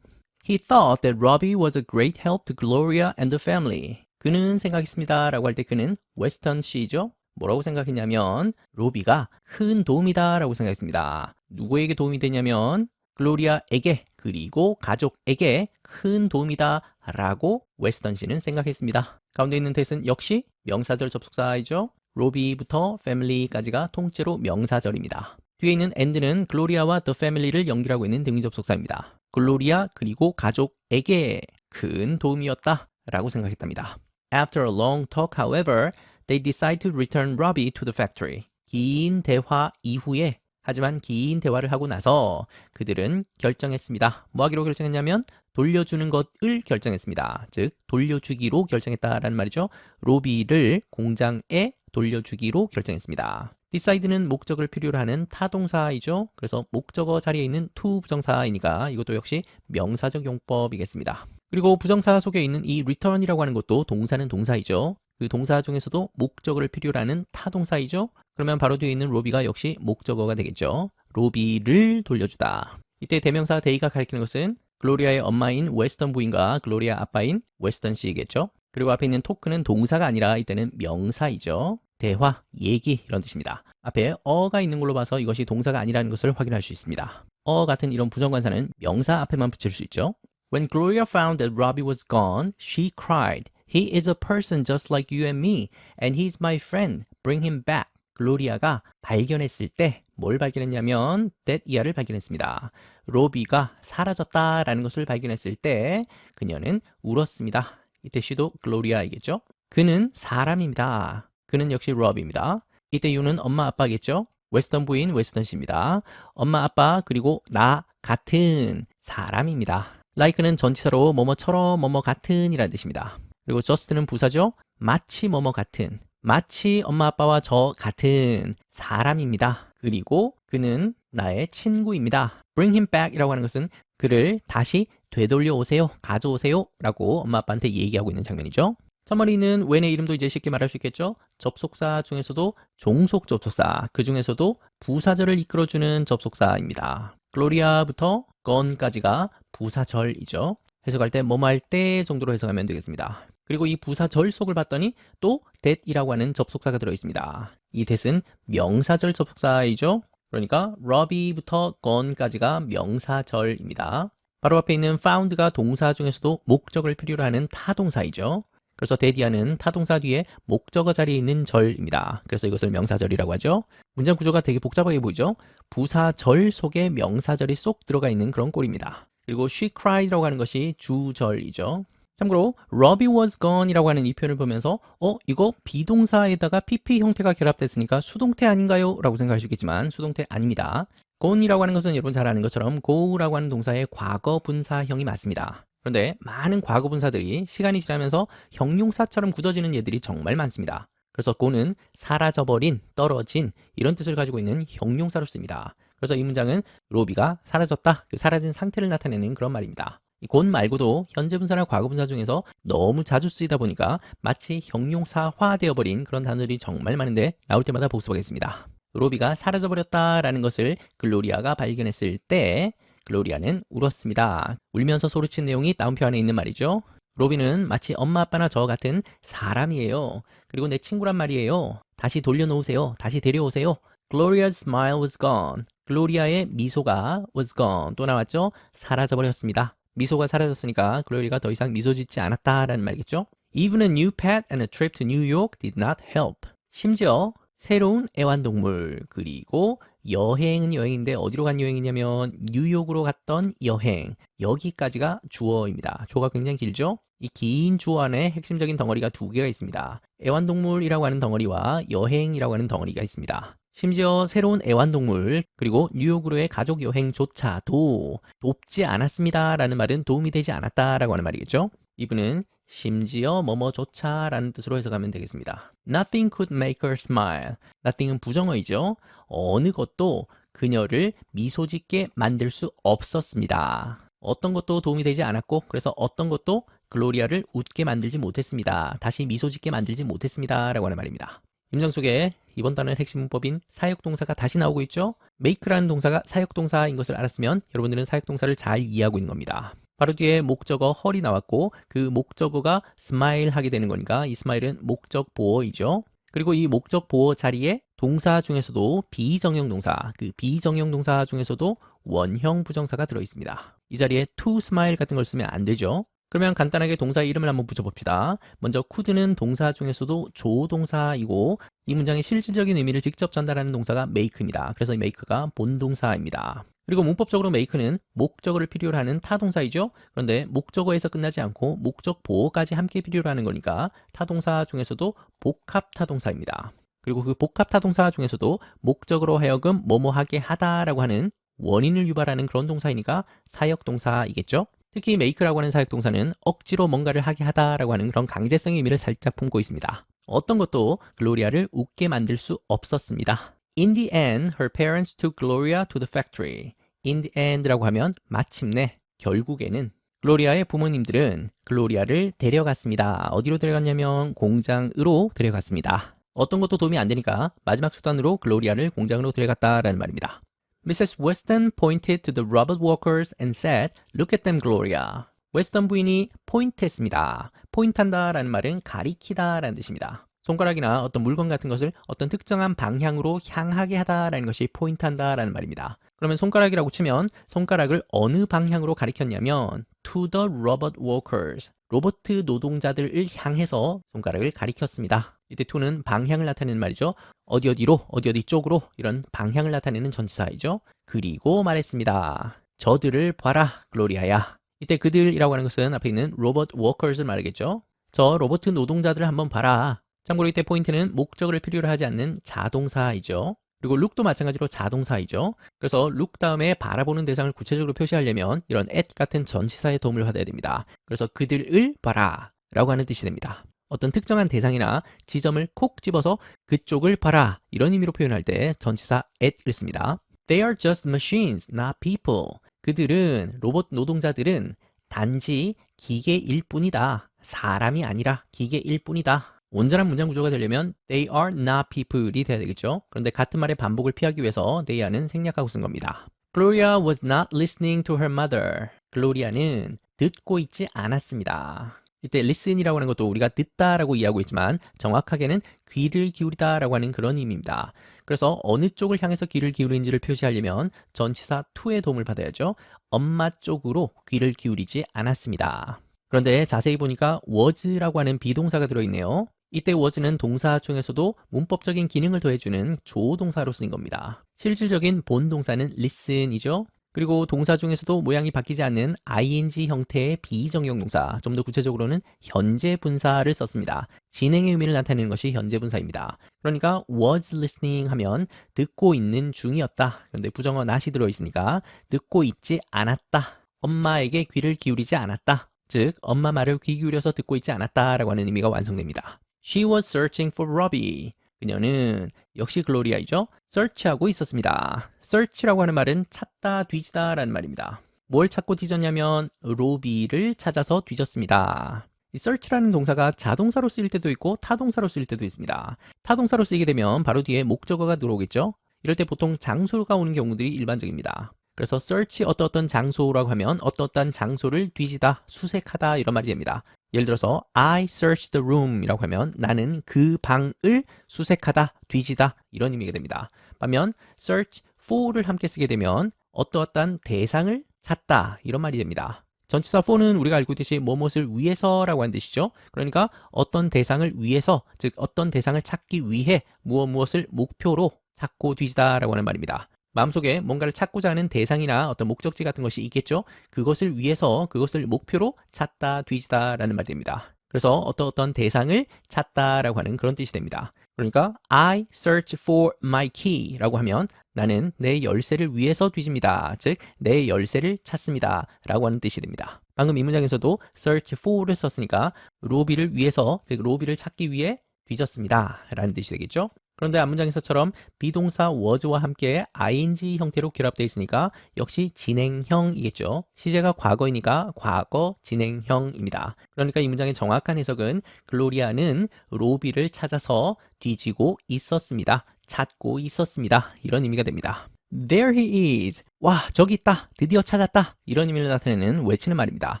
He thought that Robbie was a great help to Gloria and the family. 그는 생각했습니다 라고 할 때 그는 웨스턴 씨죠. 뭐라고 생각했냐면 로비가 큰 도움이다 라고 생각했습니다. 누구에게 도움이 되냐면 글로리아에게 그리고 가족에게 큰 도움이다 라고 웨스턴 씨는 생각했습니다. 가운데 있는 that은 역시 명사절 접속사이죠. 로비부터 family까지가 통째로 명사절입니다. 뒤에 있는 and는 글로리아와 the family를 연결하고 있는 등위 접속사입니다. 글로리아 그리고 가족에게 큰 도움이었다 라고 생각했답니다. After a long talk, however, they decide to return Robbie to the factory. 긴 대화 이후에 하지만 긴 대화를 하고 나서 그들은 결정했습니다. 뭐 하기로 결정했냐면 돌려주는 것을 결정했습니다. 즉 돌려주기로 결정했다라는 말이죠. 로비를 공장에 돌려주기로 결정했습니다. decide는 목적을 필요로 하는 타동사이죠. 그래서 목적어 자리에 있는 to 부정사이니까 이것도 역시 명사적 용법이겠습니다. 그리고 부정사 속에 있는 이 return이라고 하는 것도 동사는 동사이죠. 그 동사 중에서도 목적어를 필요로 하는 타동사이죠. 그러면 바로 뒤에 있는 로비가 역시 목적어가 되겠죠. 로비를 돌려주다. 이때 대명사 they가 가리키는 것은 글로리아의 엄마인 웨스턴 부인과 글로리아 아빠인 웨스턴 씨이겠죠. 그리고 앞에 있는 토크는 동사가 아니라 이때는 명사이죠. 대화, 얘기 이런 뜻입니다. 앞에 어가 있는 걸로 봐서 이것이 동사가 아니라는 것을 확인할 수 있습니다. 어 같은 이런 부정관사는 명사 앞에만 붙일 수 있죠. When Gloria found that Robbie was gone, she cried. He is a person just like you and me, and he's my friend. Bring him back. 글로리아가 발견했을 때 뭘 발견했냐면 that 이하를 발견했습니다. 로비가 사라졌다라는 것을 발견했을 때 그녀는 울었습니다. 이때 she도 글로리아이겠죠? 그는 사람입니다. 그는 역시 로비입니다. 이때 you는 엄마 아빠겠죠? 웨스턴 부인 웨스턴 씨입니다. 엄마 아빠 그리고 나 같은 사람입니다. like는 전치사로 뭐뭐처럼 뭐뭐 같은 이라는 뜻입니다. 그리고 just는 부사죠. 마치 뭐뭐 같은, 마치 엄마 아빠와 저 같은 사람입니다. 그리고 그는 나의 친구입니다. Bring him back 이라고 하는 것은 그를 다시 되돌려 오세요, 가져오세요 라고 엄마 아빠한테 얘기하고 있는 장면이죠. 첫머리는 when의 이름도 이제 쉽게 말할 수 있겠죠. 접속사 중에서도 종속 접속사, 그 중에서도 부사절을 이끌어주는 접속사입니다. 글로리아부터 gone까지가 부사절이죠. 해석할 때 뭐뭐 할 때 정도로 해석하면 되겠습니다. 그리고 이 부사절 속을 봤더니 또 that이라고 하는 접속사가 들어있습니다. 이 that은 명사절 접속사이죠. 그러니까 Robbie부터 gone까지가 명사절입니다. 바로 앞에 있는 found가 동사 중에서도 목적을 필요로 하는 타동사이죠. 그래서 that이하는 타동사 뒤에 목적어 자리에 있는 절입니다. 그래서 이것을 명사절이라고 하죠. 문장 구조가 되게 복잡하게 보이죠. 부사절 속에 명사절이 쏙 들어가 있는 그런 꼴입니다. 그리고 she cried라고 하는 것이 주절이죠. 참고로 Robbie was gone 이라고 하는 이 표현을 보면서 이거 비동사에다가 PP 형태가 결합됐으니까 수동태 아닌가요? 라고 생각할 수 있겠지만 수동태 아닙니다. gone이라고 하는 것은 여러분 잘 아는 것처럼 go라고 하는 동사의 과거 분사형이 맞습니다. 그런데 많은 과거 분사들이 시간이 지나면서 형용사처럼 굳어지는 예들이 정말 많습니다. 그래서 go는 사라져버린, 떨어진 이런 뜻을 가지고 있는 형용사로 씁니다. 그래서 이 문장은 로비가 사라졌다, 그 사라진 상태를 나타내는 그런 말입니다. 이 gone 말고도 현재 분사나 과거 분사 중에서 너무 자주 쓰이다 보니까 마치 형용사화 되어버린 그런 단어들이 정말 많은데 나올 때마다 복습하겠습니다. 로비가 사라져버렸다라는 것을 글로리아가 발견했을 때 글로리아는 울었습니다. 울면서 소리친 내용이 다운표 안에 있는 말이죠. 로비는 마치 엄마 아빠나 저 같은 사람이에요. 그리고 내 친구란 말이에요. 다시 돌려놓으세요. 다시 데려오세요. Gloria's smile was gone. 글로리아의 미소가 was gone. 또 나왔죠? 사라져버렸습니다. 미소가 사라졌으니까 글로리아가 더 이상 미소 짓지 않았다라는 말이겠죠? Even a new pet and a trip to New York did not help. 심지어 새로운 애완동물 그리고 여행은 여행인데 어디로 간 여행이냐면 뉴욕으로 갔던 여행, 여기까지가 주어입니다. 주어가 굉장히 길죠? 이 긴 주어 안에 핵심적인 덩어리가 두 개가 있습니다. 애완동물이라고 하는 덩어리와 여행이라고 하는 덩어리가 있습니다. 심지어 새로운 애완동물 그리고 뉴욕으로의 가족 여행조차도 돕지 않았습니다 라는 말은 도움이 되지 않았다라고 하는 말이겠죠. 이분은 심지어 뭐뭐조차 라는 뜻으로 해석하면 되겠습니다. Nothing could make her smile. Nothing은 부정어이죠. 어느 것도 그녀를 미소 짓게 만들 수 없었습니다. 어떤 것도 도움이 되지 않았고 그래서 어떤 것도 글로리아를 웃게 만들지 못했습니다. 다시 미소 짓게 만들지 못했습니다 라고 하는 말입니다. 임장 속에 이번 단어의 핵심 문법인 사역동사가 다시 나오고 있죠. make라는 동사가 사역동사인 것을 알았으면 여러분들은 사역동사를 잘 이해하고 있는 겁니다. 바로 뒤에 목적어 헐이 나왔고 그 목적어가 smile 하게 되는 거니까 이 smile은 목적 보어이죠. 그리고 이 목적 보어 자리에 동사 중에서도 비정형 동사, 그 비정형 동사 중에서도 원형 부정사가 들어있습니다. 이 자리에 to smile 같은 걸 쓰면 안 되죠. 그러면 간단하게 동사 이름을 한번 붙여봅시다. 먼저 could는 동사 중에서도 조동사이고 이 문장의 실질적인 의미를 직접 전달하는 동사가 make입니다. 그래서 이 make가 본동사입니다. 그리고 문법적으로 make는 목적어를 필요로 하는 타동사이죠. 그런데 목적어에서 끝나지 않고 목적 보어까지 함께 필요로 하는 거니까 타동사 중에서도 복합 타동사입니다. 그리고 그 복합 타동사 중에서도 목적으로 하여금 뭐뭐하게 하다라고 하는 원인을 유발하는 그런 동사이니까 사역동사이겠죠. 특히 make라고 하는 사역동사는 억지로 뭔가를 하게 하다라고 하는 그런 강제성의 의미를 살짝 품고 있습니다. 어떤 것도 글로리아를 웃게 만들 수 없었습니다. In the end, her parents took Gloria to the factory. In the end라고 하면 마침내, 결국에는 글로리아의 부모님들은 글로리아를 데려갔습니다. 어디로 데려갔냐면 공장으로 데려갔습니다. 어떤 것도 도움이 안 되니까 마지막 수단으로 글로리아를 공장으로 데려갔다라는 말입니다. Mrs. Weston pointed to the robot workers and said, "Look at them, Gloria." 웨스턴 부인이 포인트했습니다. 포인트한다라는 말은 가리키다라는 뜻입니다. 손가락이나 어떤 물건 같은 것을 어떤 특정한 방향으로 향하게 하다라는 것이 포인트한다라는 말입니다. 그러면 손가락이라고 치면 손가락을 어느 방향으로 가리켰냐면 to the robot workers. 로봇 노동자들을 향해서 손가락을 가리켰습니다. 이때 to는 방향을 나타내는 말이죠. 어디 어디로, 어디 어디 쪽으로 이런 방향을 나타내는 전치사이죠. 그리고 말했습니다. 저들을 봐라, 글로리아야. 이때 그들이라고 하는 것은 앞에 있는 로봇 워커스를 말하겠죠. 저 로봇 노동자들을 한번 봐라. 참고로 이때 포인트는 목적어를 필요로 하지 않는 자동사이죠. 그리고 look도 마찬가지로 자동사이죠. 그래서 look 다음에 바라보는 대상을 구체적으로 표시하려면 이런 at 같은 전치사의 도움을 받아야 됩니다. 그래서 그들을 봐라 라고 하는 뜻이 됩니다. 어떤 특정한 대상이나 지점을 콕 집어서 그쪽을 봐라 이런 의미로 표현할 때 전치사 at을 씁니다. They are just machines, not people. 그들은, 로봇 노동자들은 단지 기계일 뿐이다. 사람이 아니라 기계일 뿐이다. 온전한 문장 구조가 되려면 they are not people이 돼야 되겠죠. 그런데 같은 말의 반복을 피하기 위해서 they are는 생략하고 쓴 겁니다. Gloria was not listening to her mother. 글로리아는 듣고 있지 않았습니다. 이때 listen이라고 하는 것도 우리가 듣다라고 이해하고 있지만 정확하게는 귀를 기울이다라고 하는 그런 의미입니다. 그래서 어느 쪽을 향해서 귀를 기울이는지를 표시하려면 전치사 to의 도움을 받아야죠. 엄마 쪽으로 귀를 기울이지 않았습니다. 그런데 자세히 보니까 was라고 하는 비동사가 들어있네요. 이때 was는 동사 중에서도 문법적인 기능을 더해주는 조동사로 쓰인 겁니다. 실질적인 본 동사는 listen이죠. 그리고 동사 중에서도 모양이 바뀌지 않는 ing 형태의 비정형 동사, 좀 더 구체적으로는 현재 분사를 썼습니다. 진행의 의미를 나타내는 것이 현재 분사입니다. 그러니까 was listening 하면 듣고 있는 중이었다. 그런데 부정어 not이 들어있으니까 듣고 있지 않았다. 엄마에게 귀를 기울이지 않았다. 즉 엄마 말을 귀 기울여서 듣고 있지 않았다라고 하는 의미가 완성됩니다. She was searching for Robbie. 그녀는 역시 글로리아이죠. search하고 있었습니다. search라고 하는 말은 찾다, 뒤지다 라는 말입니다. 뭘 찾고 뒤졌냐면 로비를 찾아서 뒤졌습니다. 이 search라는 동사가 자동사로 쓰일 때도 있고 타동사로 쓰일 때도 있습니다. 타동사로 쓰이게 되면 바로 뒤에 목적어가 들어오겠죠. 이럴 때 보통 장소가 오는 경우들이 일반적입니다. 그래서 search 어떤 장소라고 하면 어떤 장소를 뒤지다, 수색하다 이런 말이 됩니다. 예를 들어서 I searched the room 이라고 하면 나는 그 방을 수색하다, 뒤지다 이런 의미가 됩니다. 반면 search for를 함께 쓰게 되면 어떠한 대상을 찾다 이런 말이 됩니다. 전치사 for는 우리가 알고 있듯이 무엇을 위해서라고 하는 뜻이죠. 그러니까 어떤 대상을 위해서, 즉 어떤 대상을 찾기 위해 무엇을 목표로 찾고 뒤지다 라고 하는 말입니다. 마음속에 뭔가를 찾고자 하는 대상이나 어떤 목적지 같은 것이 있겠죠. 그것을 위해서, 그것을 목표로 찾다, 뒤지다 라는 말이 됩니다. 그래서 어떤 대상을 찾다라고 하는 그런 뜻이 됩니다. 그러니까 I search for my key 라고 하면 나는 내 열쇠를 위해서 뒤집니다. 즉 내 열쇠를 찾습니다 라고 하는 뜻이 됩니다. 방금 이 문장에서도 search for를 썼으니까 로비를 위해서, 즉 로비를 찾기 위해 뒤졌습니다 라는 뜻이 되겠죠. 그런데 앞문장에서처럼 비동사 was와 함께 ing 형태로 결합되어 있으니까 역시 진행형이겠죠. 시제가 과거이니까 과거 진행형입니다. 그러니까 이 문장의 정확한 해석은 글로리아는 로비를 찾아서 뒤지고 있었습니다. 찾고 있었습니다. 이런 의미가 됩니다. There he is. 와, 저기 있다. 드디어 찾았다. 이런 의미를 나타내는 외치는 말입니다.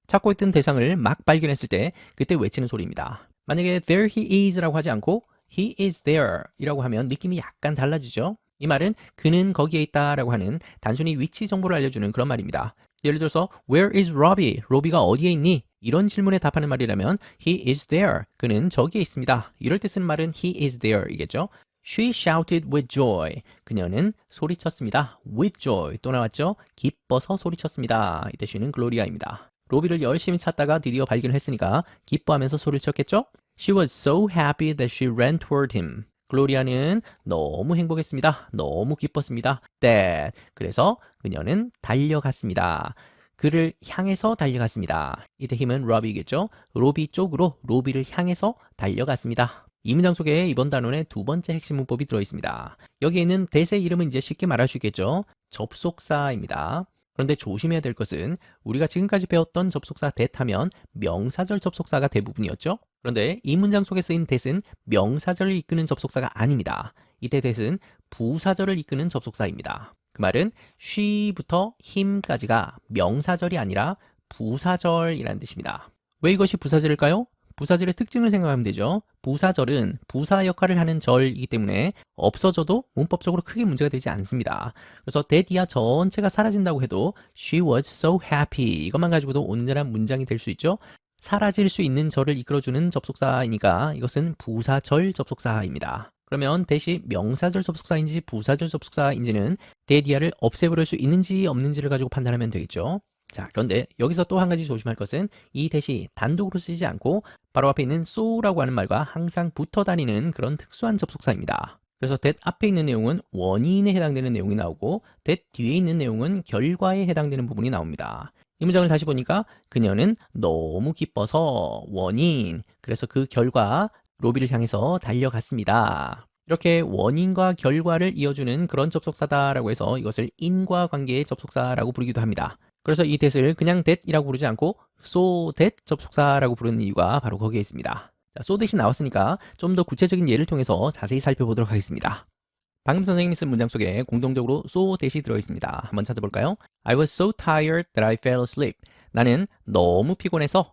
찾고 있던 대상을 막 발견했을 때 그때 외치는 소리입니다. 만약에 there he is 라고 하지 않고 he is there 이라고 하면 느낌이 약간 달라지죠. 이 말은 그는 거기에 있다 라고 하는 단순히 위치 정보를 알려주는 그런 말입니다. 예를 들어서 where is Robbie? 로비가 어디에 있니? 이런 질문에 답하는 말이라면 he is there. 그는 저기에 있습니다. 이럴 때 쓰는 말은 he is there 이겠죠. She shouted with joy. 그녀는 소리쳤습니다. with joy. 또 나왔죠? 기뻐서 소리쳤습니다. 이때 she는 글로리아입니다. 로비를 열심히 찾다가 드디어 발견했으니까 기뻐하면서 소리를 쳤겠죠? She was so happy that she ran toward him. 글로리아는 너무 행복했습니다. 너무 기뻤습니다. That. 그래서 그녀는 달려갔습니다. 그를 향해서 달려갔습니다. 이때 힘은 로비겠죠? 로비 쪽으로 로비를 향해서 달려갔습니다. 이 문장 속에 이번 단원의 두 번째 핵심 문법이 들어있습니다. 여기에 있는 대세 이름은 이제 쉽게 말할 수 있겠죠? 접속사입니다. 그런데 조심해야 될 것은 우리가 지금까지 배웠던 접속사 that 하면 명사절 접속사가 대부분이었죠. 그런데 이 문장 속에 쓰인 that은 명사절을 이끄는 접속사가 아닙니다. 이때 that은 부사절을 이끄는 접속사입니다. 그 말은 she부터 him까지가 명사절이 아니라 부사절이라는 뜻입니다. 왜 이것이 부사절일까요? 부사절의 특징을 생각하면 되죠. 부사절은 부사 역할을 하는 절이기 때문에 없어져도 문법적으로 크게 문제가 되지 않습니다. 그래서 that 이하 전체가 사라진다고 해도 she was so happy 이것만 가지고도 온전한 문장이 될 수 있죠. 사라질 수 있는 절을 이끌어주는 접속사이니까 이것은 부사절 접속사입니다. 그러면 that이 명사절 접속사인지 부사절 접속사인지는 that 이하를 없애버릴 수 있는지 없는지를 가지고 판단하면 되겠죠. 자, 그런데 여기서 또 한 가지 조심할 것은 이 that이 단독으로 쓰지 않고 바로 앞에 있는 so라고 하는 말과 항상 붙어 다니는 그런 특수한 접속사입니다. 그래서 that 앞에 있는 내용은 원인에 해당되는 내용이 나오고 that 뒤에 있는 내용은 결과에 해당되는 부분이 나옵니다. 이 문장을 다시 보니까 그녀는 너무 기뻐서 원인, 그래서 그 결과 로비를 향해서 달려갔습니다. 이렇게 원인과 결과를 이어주는 그런 접속사다라고 해서 이것을 인과관계의 접속사라고 부르기도 합니다. 그래서 이 that을 그냥 that이라고 부르지 않고 so that 접속사라고 부르는 이유가 바로 거기에 있습니다. 자, so that이 나왔으니까 좀 더 구체적인 예를 통해서 자세히 살펴보도록 하겠습니다. 방금 선생님이 쓴 문장 속에 공통적으로 so that이 들어있습니다. 한번 찾아볼까요? I was so tired that I fell asleep. 나는 너무 피곤해서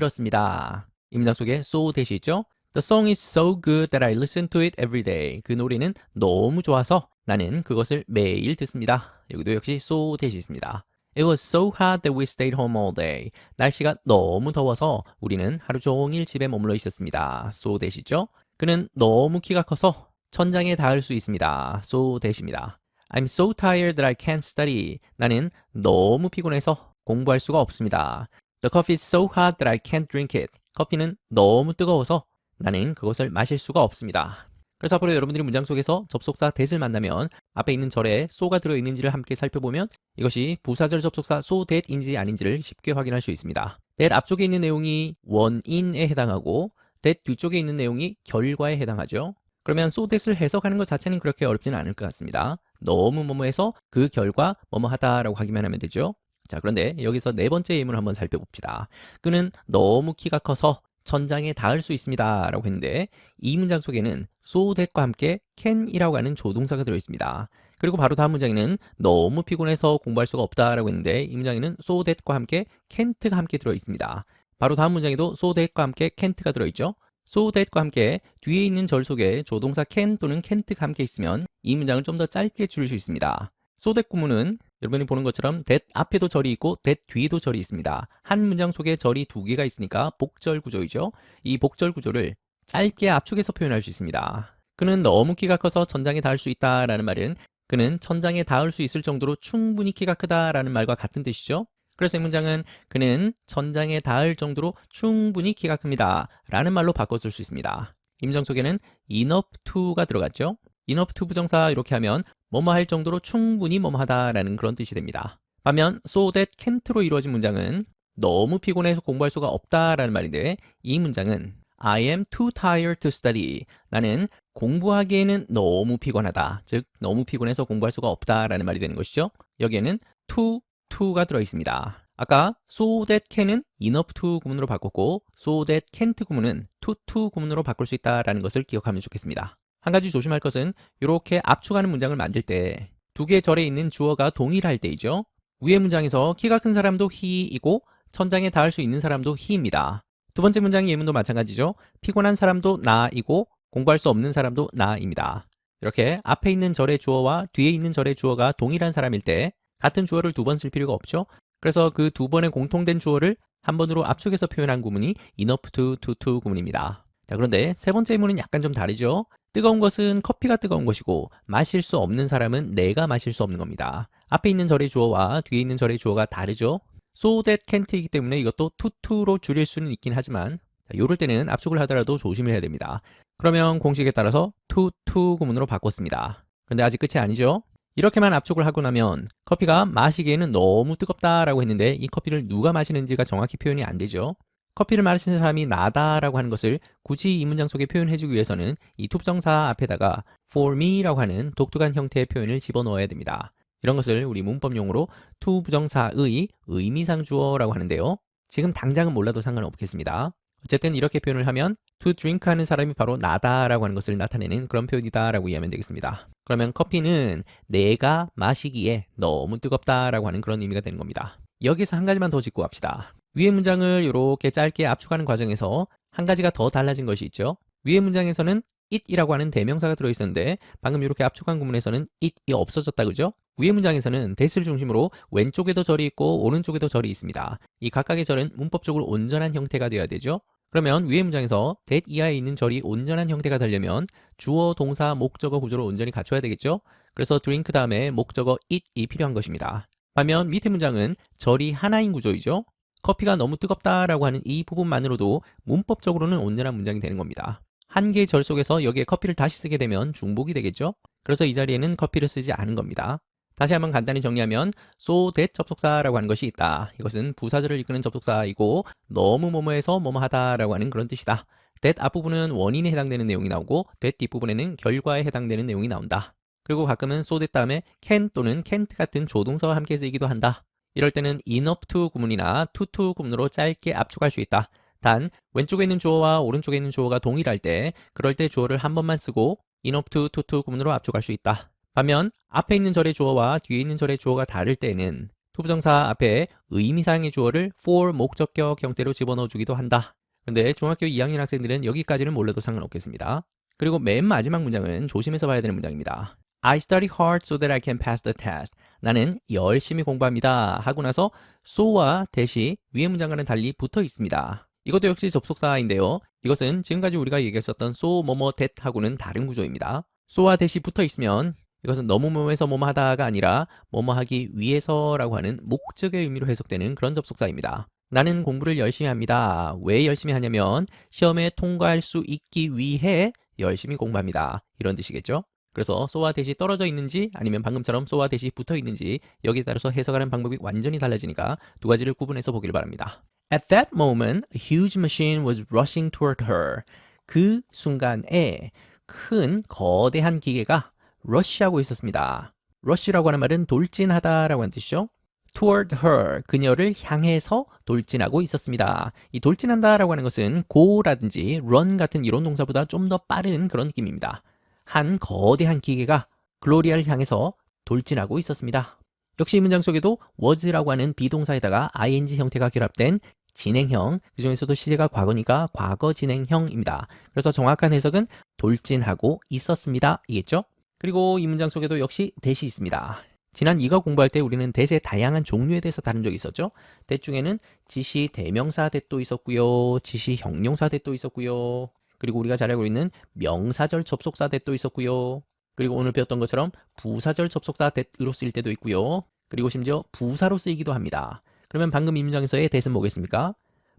잠들었습니다. 이 문장 속에 so that이 있죠? The song is so good that I listen to it every day. 그 노래는 너무 좋아서 나는 그것을 매일 듣습니다. 여기도 역시 so that이 있습니다. It was so hot that we stayed home all day. 날씨가 너무 더워서 우리는 하루 종일 집에 머물러 있었습니다. So that이죠? 그는 너무 키가 커서 천장에 닿을 수 있습니다. So that입니다. I'm so tired that I can't study. 나는 너무 피곤해서 공부할 수가 없습니다. The coffee is so hot that I can't drink it. 커피는 너무 뜨거워서 나는 그것을 마실 수가 없습니다. 그래서 앞으로 여러분들이 문장 속에서 접속사 that을 만나면 앞에 있는 절에 so가 들어있는지를 함께 살펴보면 이것이 부사절 접속사 so that인지 아닌지를 쉽게 확인할 수 있습니다. that 앞쪽에 있는 내용이 원인에 해당하고 that 뒤쪽에 있는 내용이 결과에 해당하죠. 그러면 so that을 해석하는 것 자체는 그렇게 어렵지는 않을 것 같습니다. 너무 뭐뭐해서 그 결과 뭐뭐하다라고 하기만 하면 되죠. 자, 그런데 여기서 네 번째 예문을 한번 살펴봅시다. 그는 너무 키가 커서 천장에 닿을 수 있습니다 라고 했는데 이 문장 속에는 so that과 함께 can이라고 하는 조동사가 들어있습니다. 그리고 바로 다음 문장에는 너무 피곤해서 공부할 수가 없다 라고 했는데 이 문장에는 so that과 함께 can't가 함께 들어있습니다. 바로 다음 문장에도 so that과 함께 can't가 들어있죠. so that과 함께 뒤에 있는 절 속에 조동사 can 또는 can't가 함께 있으면 이 문장을 좀 더 짧게 줄일 수 있습니다. so that 구문은 여러분이 보는 것처럼 that 앞에도 절이 있고 that 뒤에도 절이 있습니다. 한 문장 속에 절이 두 개가 있으니까 복절 구조이죠. 이 복절 구조를 짧게 압축해서 표현할 수 있습니다. 그는 너무 키가 커서 천장에 닿을 수 있다라는 말은 그는 천장에 닿을 수 있을 정도로 충분히 키가 크다라는 말과 같은 뜻이죠. 그래서 이 문장은 그는 천장에 닿을 정도로 충분히 키가 큽니다 라는 말로 바꿔줄 수 있습니다. 이 문장 속에는 enough to가 들어갔죠. enough to 부정사 이렇게 하면 뭐뭐 할 정도로 충분히 뭐뭐 하다라는 그런 뜻이 됩니다. 반면 so that can't로 이루어진 문장은 너무 피곤해서 공부할 수가 없다라는 말인데 이 문장은 I am too tired to study. 나는 공부하기에는 너무 피곤하다. 즉 너무 피곤해서 공부할 수가 없다라는 말이 되는 것이죠. 여기에는 to가 들어있습니다. 아까 so that can은 enough to 구문으로 바꿨고 so that can't 구문은 to 구문으로 바꿀 수 있다라는 것을 기억하면 좋겠습니다. 한 가지 조심할 것은 이렇게 압축하는 문장을 만들 때 두 개의 절에 있는 주어가 동일할 때이죠. 위의 문장에서 키가 큰 사람도 he이고 천장에 닿을 수 있는 사람도 he입니다. 두 번째 문장의 예문도 마찬가지죠. 피곤한 사람도 나이고 공부할 수 없는 사람도 나입니다. 이렇게 앞에 있는 절의 주어와 뒤에 있는 절의 주어가 동일한 사람일 때 같은 주어를 두 번 쓸 필요가 없죠. 그래서 그 두 번의 공통된 주어를 한 번으로 압축해서 표현한 구문이 enough to 구문입니다. 자, 그런데 세 번째 예문은 약간 좀 다르죠. 뜨거운 것은 커피가 뜨거운 것이고 마실 수 없는 사람은 내가 마실 수 없는 겁니다. 앞에 있는 절의 주어와 뒤에 있는 절의 주어가 다르죠. so that can't이기 때문에 이것도 to로 줄일 수는 있긴 하지만 이럴 때는 압축을 하더라도 조심을 해야 됩니다. 그러면 공식에 따라서 to 구문으로 바꿨습니다. 그런데 아직 끝이 아니죠. 이렇게만 압축을 하고 나면 커피가 마시기에는 너무 뜨겁다라고 했는데 이 커피를 누가 마시는지가 정확히 표현이 안 되죠. 커피를 마시는 사람이 나다라고 하는 것을 굳이 이 문장 속에 표현해주기 위해서는 이 투부정사 앞에다가 for me라고 하는 독특한 형태의 표현을 집어넣어야 됩니다. 이런 것을 우리 문법용어로 투부정사의 의미상 주어라고 하는데요. 지금 당장은 몰라도 상관없겠습니다. 어쨌든 이렇게 표현을 하면 to drink 하는 사람이 바로 나다라고 하는 것을 나타내는 그런 표현이다라고 이해하면 되겠습니다. 그러면 커피는 내가 마시기에 너무 뜨겁다라고 하는 그런 의미가 되는 겁니다. 여기서 한 가지만 더 짚고 갑시다. 위의 문장을 이렇게 짧게 압축하는 과정에서 한 가지가 더 달라진 것이 있죠. 위의 문장에서는 it이라고 하는 대명사가 들어있었는데 방금 이렇게 압축한 구문에서는 it이 없어졌다 그죠? 위의 문장에서는 that을 중심으로 왼쪽에도 절이 있고 오른쪽에도 절이 있습니다. 이 각각의 절은 문법적으로 온전한 형태가 되어야 되죠. 그러면 위의 문장에서 that 이하에 있는 절이 온전한 형태가 되려면 주어, 동사, 목적어 구조를 온전히 갖춰야 되겠죠? 그래서 drink 다음에 목적어 it이 필요한 것입니다. 반면 밑에 문장은 절이 하나인 구조이죠. 커피가 너무 뜨겁다라고 하는 이 부분만으로도 문법적으로는 온전한 문장이 되는 겁니다. 한 개의 절 속에서 여기에 커피를 다시 쓰게 되면 중복이 되겠죠? 그래서 이 자리에는 커피를 쓰지 않은 겁니다. 다시 한번 간단히 정리하면 so that 접속사라고 하는 것이 있다. 이것은 부사절을 이끄는 접속사이고 너무 뭐뭐해서 뭐뭐하다라고 하는 그런 뜻이다. that 앞부분은 원인에 해당되는 내용이 나오고 that 뒷부분에는 결과에 해당되는 내용이 나온다. 그리고 가끔은 so that 다음에 can 또는 can't 같은 조동사와 함께 쓰이기도 한다. 이럴 때는 enough to 구문이나 to 구문으로 짧게 압축할 수 있다. 단 왼쪽에 있는 주어와 오른쪽에 있는 주어가 동일할 때 그럴 때 주어를 한 번만 쓰고 enough to 구문으로 압축할 수 있다. 반면 앞에 있는 절의 주어와 뒤에 있는 절의 주어가 다를 때는 투부정사 앞에 의미사항의 주어를 for 목적격 형태로 집어넣어 주기도 한다. 근데 중학교 2학년 학생들은 여기까지는 몰라도 상관없겠습니다. 그리고 맨 마지막 문장은 조심해서 봐야 되는 문장입니다. I study hard so that I can pass the test. 나는 열심히 공부합니다. 하고 나서 so와 that이 위의 문장과는 달리 붙어 있습니다. 이것도 역시 접속사인데요. 이것은 지금까지 우리가 얘기했었던 so, 뭐뭐, that 하고는 다른 구조입니다. so와 that이 붙어 있으면 이것은 너무 뭐뭐해서 뭐뭐하다가 아니라 뭐뭐하기 위해서라고 하는 목적의 의미로 해석되는 그런 접속사입니다. 나는 공부를 열심히 합니다. 왜 열심히 하냐면 시험에 통과할 수 있기 위해 열심히 공부합니다. 이런 뜻이겠죠? 그래서 so와 that이 떨어져 있는지 아니면 방금처럼 so와 that이 붙어 있는지 여기에 따라서 해석하는 방법이 완전히 달라지니까 두 가지를 구분해서 보길 바랍니다. At that moment, a huge machine was rushing toward her. 그 순간에 큰 거대한 기계가 rush하고 있었습니다. rush라고 하는 말은 돌진하다라고 하는 뜻이죠. toward her, 그녀를 향해서 돌진하고 있었습니다. 이 돌진한다라고 하는 것은 go라든지 run 같은 이론 동사보다 좀 더 빠른 그런 느낌입니다. 한 거대한 기계가 글로리아를 향해서 돌진하고 있었습니다. 역시 이 문장 속에도 was라고 하는 비동사에다가 ing 형태가 결합된 진행형, 그 중에서도 시제가 과거니까 과거 진행형입니다. 그래서 정확한 해석은 돌진하고 있었습니다. 이겠죠? 그리고 이 문장 속에도 역시 that이 있습니다. 지난 이과 공부할 때 우리는 that의 다양한 종류에 대해서 다룬 적이 있었죠. that 중에는 지시 대명사 that도 있었고요. 지시 형용사 that도 있었고요. 그리고 우리가 잘 알고 있는 명사절 접속사 that도 있었고요. 그리고 오늘 배웠던 것처럼 부사절 접속사 that으로 쓰일 때도 있고요. 그리고 심지어 부사로 쓰이기도 합니다. 그러면 방금 이 문장에서의 that은 뭐겠습니까?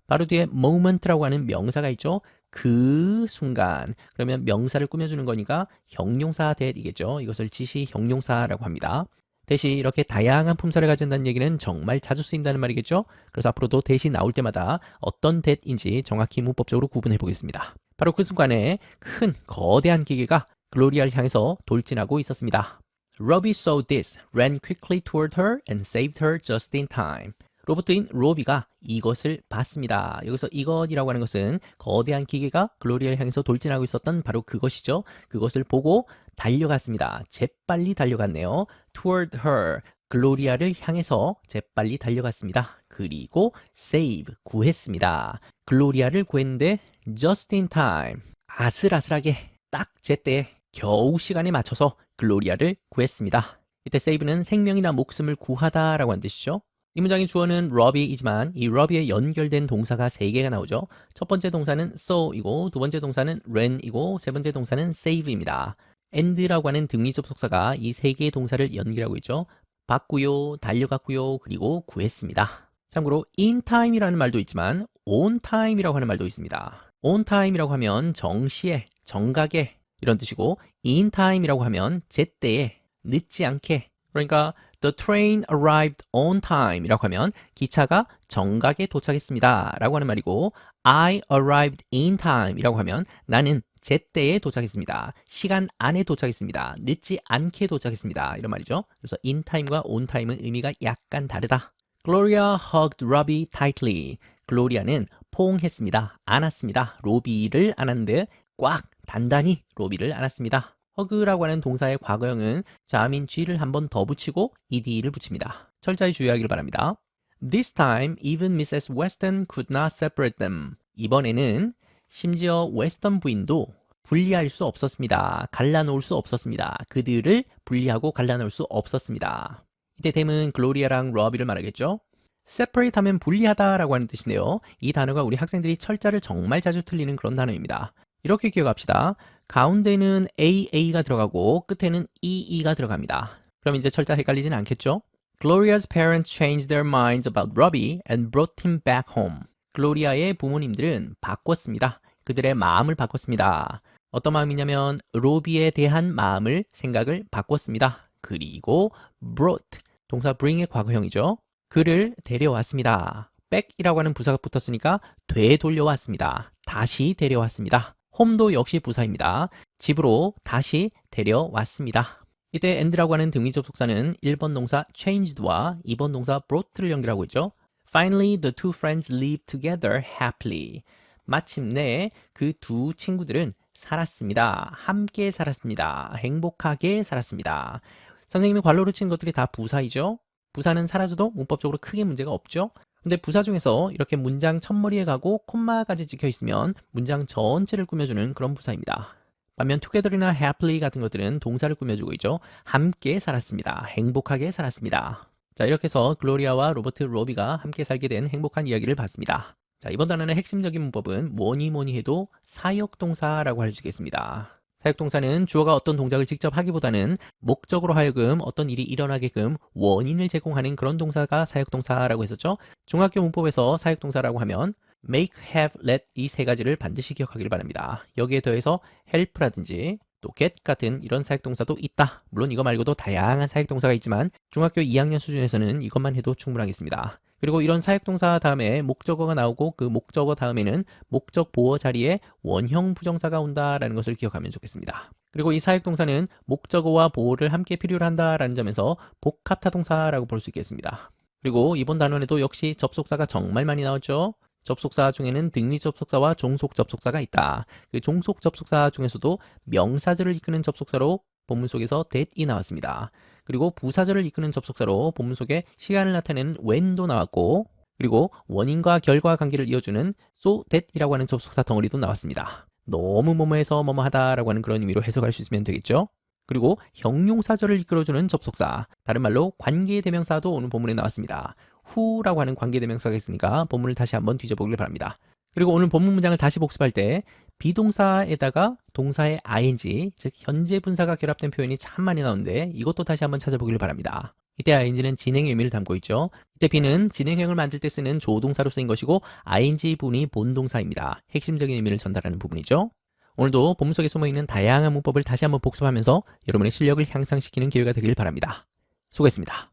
바로 뒤에 moment라고 하는 명사가 있죠. 그 순간. 그러면 명사를 꾸며주는 거니까 형용사 that이겠죠. 이것을 지시 형용사라고 합니다. that이 이렇게 다양한 품사를 가진다는 얘기는 정말 자주 쓰인다는 말이겠죠. 그래서 앞으로도 that이 나올 때마다 어떤 that인지 정확히 문법적으로 구분해 보겠습니다. 바로 그 순간에 큰 거대한 기계가 글로리아를 향해서 돌진하고 있었습니다. Robbie saw this, ran quickly toward her and saved her just in time. 로봇인 로비가 이것을 봤습니다. 여기서 이것이라고 하는 것은 거대한 기계가 글로리아를 향해서 돌진하고 있었던 바로 그것이죠. 그것을 보고 달려갔습니다. 재빨리 달려갔네요. Toward her, 글로리아를 향해서 재빨리 달려갔습니다. 그리고 save, 구했습니다. 글로리아를 구했는데 just in time, 아슬아슬하게 딱 제때에 겨우 시간에 맞춰서 글로리아를 구했습니다. 이때 save는 생명이나 목숨을 구하다라고 하는 뜻이죠. 이 문장의 주어는 Robbie이지만 이 Robbie에 연결된 동사가 3개가 나오죠. 첫 번째 동사는 saw이고 두 번째 동사는 ran이고 세 번째 동사는 save입니다. and라고 하는 등위 접속사가 이 3개의 동사를 연결하고 있죠. 봤고요, 달려갔고요, 그리고 구했습니다. 참고로 in time이라는 말도 있지만 on time이라고 하는 말도 있습니다. on time이라고 하면 정시에, 정각에 이런 뜻이고 in time이라고 하면 제때에, 늦지 않게. 그러니까 The train arrived on time 이라고 하면 기차가 정각에 도착했습니다 라고 하는 말이고 I arrived in time 이라고 하면 나는 제때에 도착했습니다. 시간 안에 도착했습니다. 늦지 않게 도착했습니다. 이런 말이죠. 그래서 in time과 on time은 의미가 약간 다르다. Gloria hugged Robbie tightly. 글로리아는 포옹했습니다. 안았습니다. 로비를 안았는데 꽉 단단히 로비를 안았습니다. 허그라고 하는 동사의 과거형은 자음인 G를 한 번 더 붙이고 ed를 붙입니다. 철저히 주의하기를 바랍니다. This time, even Mrs. Weston could not separate them. 이번에는 심지어 웨스턴 부인도 분리할 수 없었습니다. 갈라놓을 수 없었습니다. 그들을 분리하고 갈라놓을 수 없었습니다. 이때 댐은 글로리아랑 러비를 말하겠죠. separate 하면 분리하다 라고 하는 뜻인데요. 이 단어가 우리 학생들이 철자를 정말 자주 틀리는 그런 단어입니다. 이렇게 기억합시다. 가운데는 AA가 들어가고 끝에는 EE가 들어갑니다. 그럼 이제 철자 헷갈리진 않겠죠? Gloria's parents changed their minds about Robbie and brought him back home. 글로리아의 부모님들은 바꿨습니다. 그들의 마음을 바꿨습니다. 어떤 마음이냐면 로비에 대한 마음을, 생각을 바꿨습니다. 그리고 brought, 동사 bring의 과거형이죠. 그를 데려왔습니다. back이라고 하는 부사가 붙었으니까 되돌려왔습니다. 다시 데려왔습니다. home도 역시 부사입니다. 집으로 다시 데려왔습니다. 이때 and라고 하는 등위 접속사는 1번 동사 changed와 2번 동사 brought를 연결하고 있죠. Finally, the two friends lived together happily. 마침내 그 두 친구들은 살았습니다. 함께 살았습니다. 행복하게 살았습니다. 선생님이 괄호로 친 것들이 다 부사이죠. 부사는 사라져도 문법적으로 크게 문제가 없죠. 근데 부사 중에서 이렇게 문장 첫머리에 가고 콤마까지 찍혀 있으면 문장 전체를 꾸며주는 그런 부사입니다. 반면 together이나 happily 같은 것들은 동사를 꾸며주고 있죠. 함께 살았습니다. 행복하게 살았습니다. 자, 이렇게 해서 글로리아와 로버트 로비가 함께 살게 된 행복한 이야기를 봤습니다. 자, 이번 단어의 핵심적인 문법은 뭐니 해도 사역동사라고 할 수 있겠습니다. 사역동사는 주어가 어떤 동작을 직접 하기보다는 목적으로 하여금 어떤 일이 일어나게끔 원인을 제공하는 그런 동사가 사역동사라고 했었죠. 중학교 문법에서 사역동사라고 하면 make, have, let 이 세 가지를 반드시 기억하길 바랍니다. 여기에 더해서 help라든지 또 get 같은 이런 사역동사도 있다. 물론 이거 말고도 다양한 사역동사가 있지만 중학교 2학년 수준에서는 이것만 해도 충분하겠습니다. 그리고 이런 사역동사 다음에 목적어가 나오고 그 목적어 다음에는 목적 보어 자리에 원형 부정사가 온다라는 것을 기억하면 좋겠습니다. 그리고 이 사역동사는 목적어와 보어를 함께 필요로 한다라는 점에서 복합타동사라고 볼 수 있겠습니다. 그리고 이번 단원에도 역시 접속사가 정말 많이 나왔죠. 접속사 중에는 등위 접속사와 종속 접속사가 있다. 그 종속 접속사 중에서도 명사절을 이끄는 접속사로 본문 속에서 that이 나왔습니다. 그리고 부사절을 이끄는 접속사로 본문 속에 시간을 나타내는 when도 나왔고, 그리고 원인과 결과 관계를 이어주는 so that이라고 하는 접속사 덩어리도 나왔습니다. 너무 뭐뭐해서 뭐뭐하다라고 하는 그런 의미로 해석할 수 있으면 되겠죠. 그리고 형용사절을 이끌어주는 접속사, 다른 말로 관계대명사도 오늘 본문에 나왔습니다. who라고 하는 관계대명사가 있으니까 본문을 다시 한번 뒤져보길 바랍니다. 그리고 오늘 본문 문장을 다시 복습할 때 비동사에다가 동사의 ing, 즉 현재 분사가 결합된 표현이 참 많이 나오는데 이것도 다시 한번 찾아보길 바랍니다. 이때 ing는 진행의 의미를 담고 있죠. 이때 be는 진행형을 만들 때 쓰는 조동사로 쓰인 것이고 ing 부분이 본동사입니다. 핵심적인 의미를 전달하는 부분이죠. 오늘도 본문 속에 숨어있는 다양한 문법을 다시 한번 복습하면서 여러분의 실력을 향상시키는 기회가 되길 바랍니다. 수고했습니다.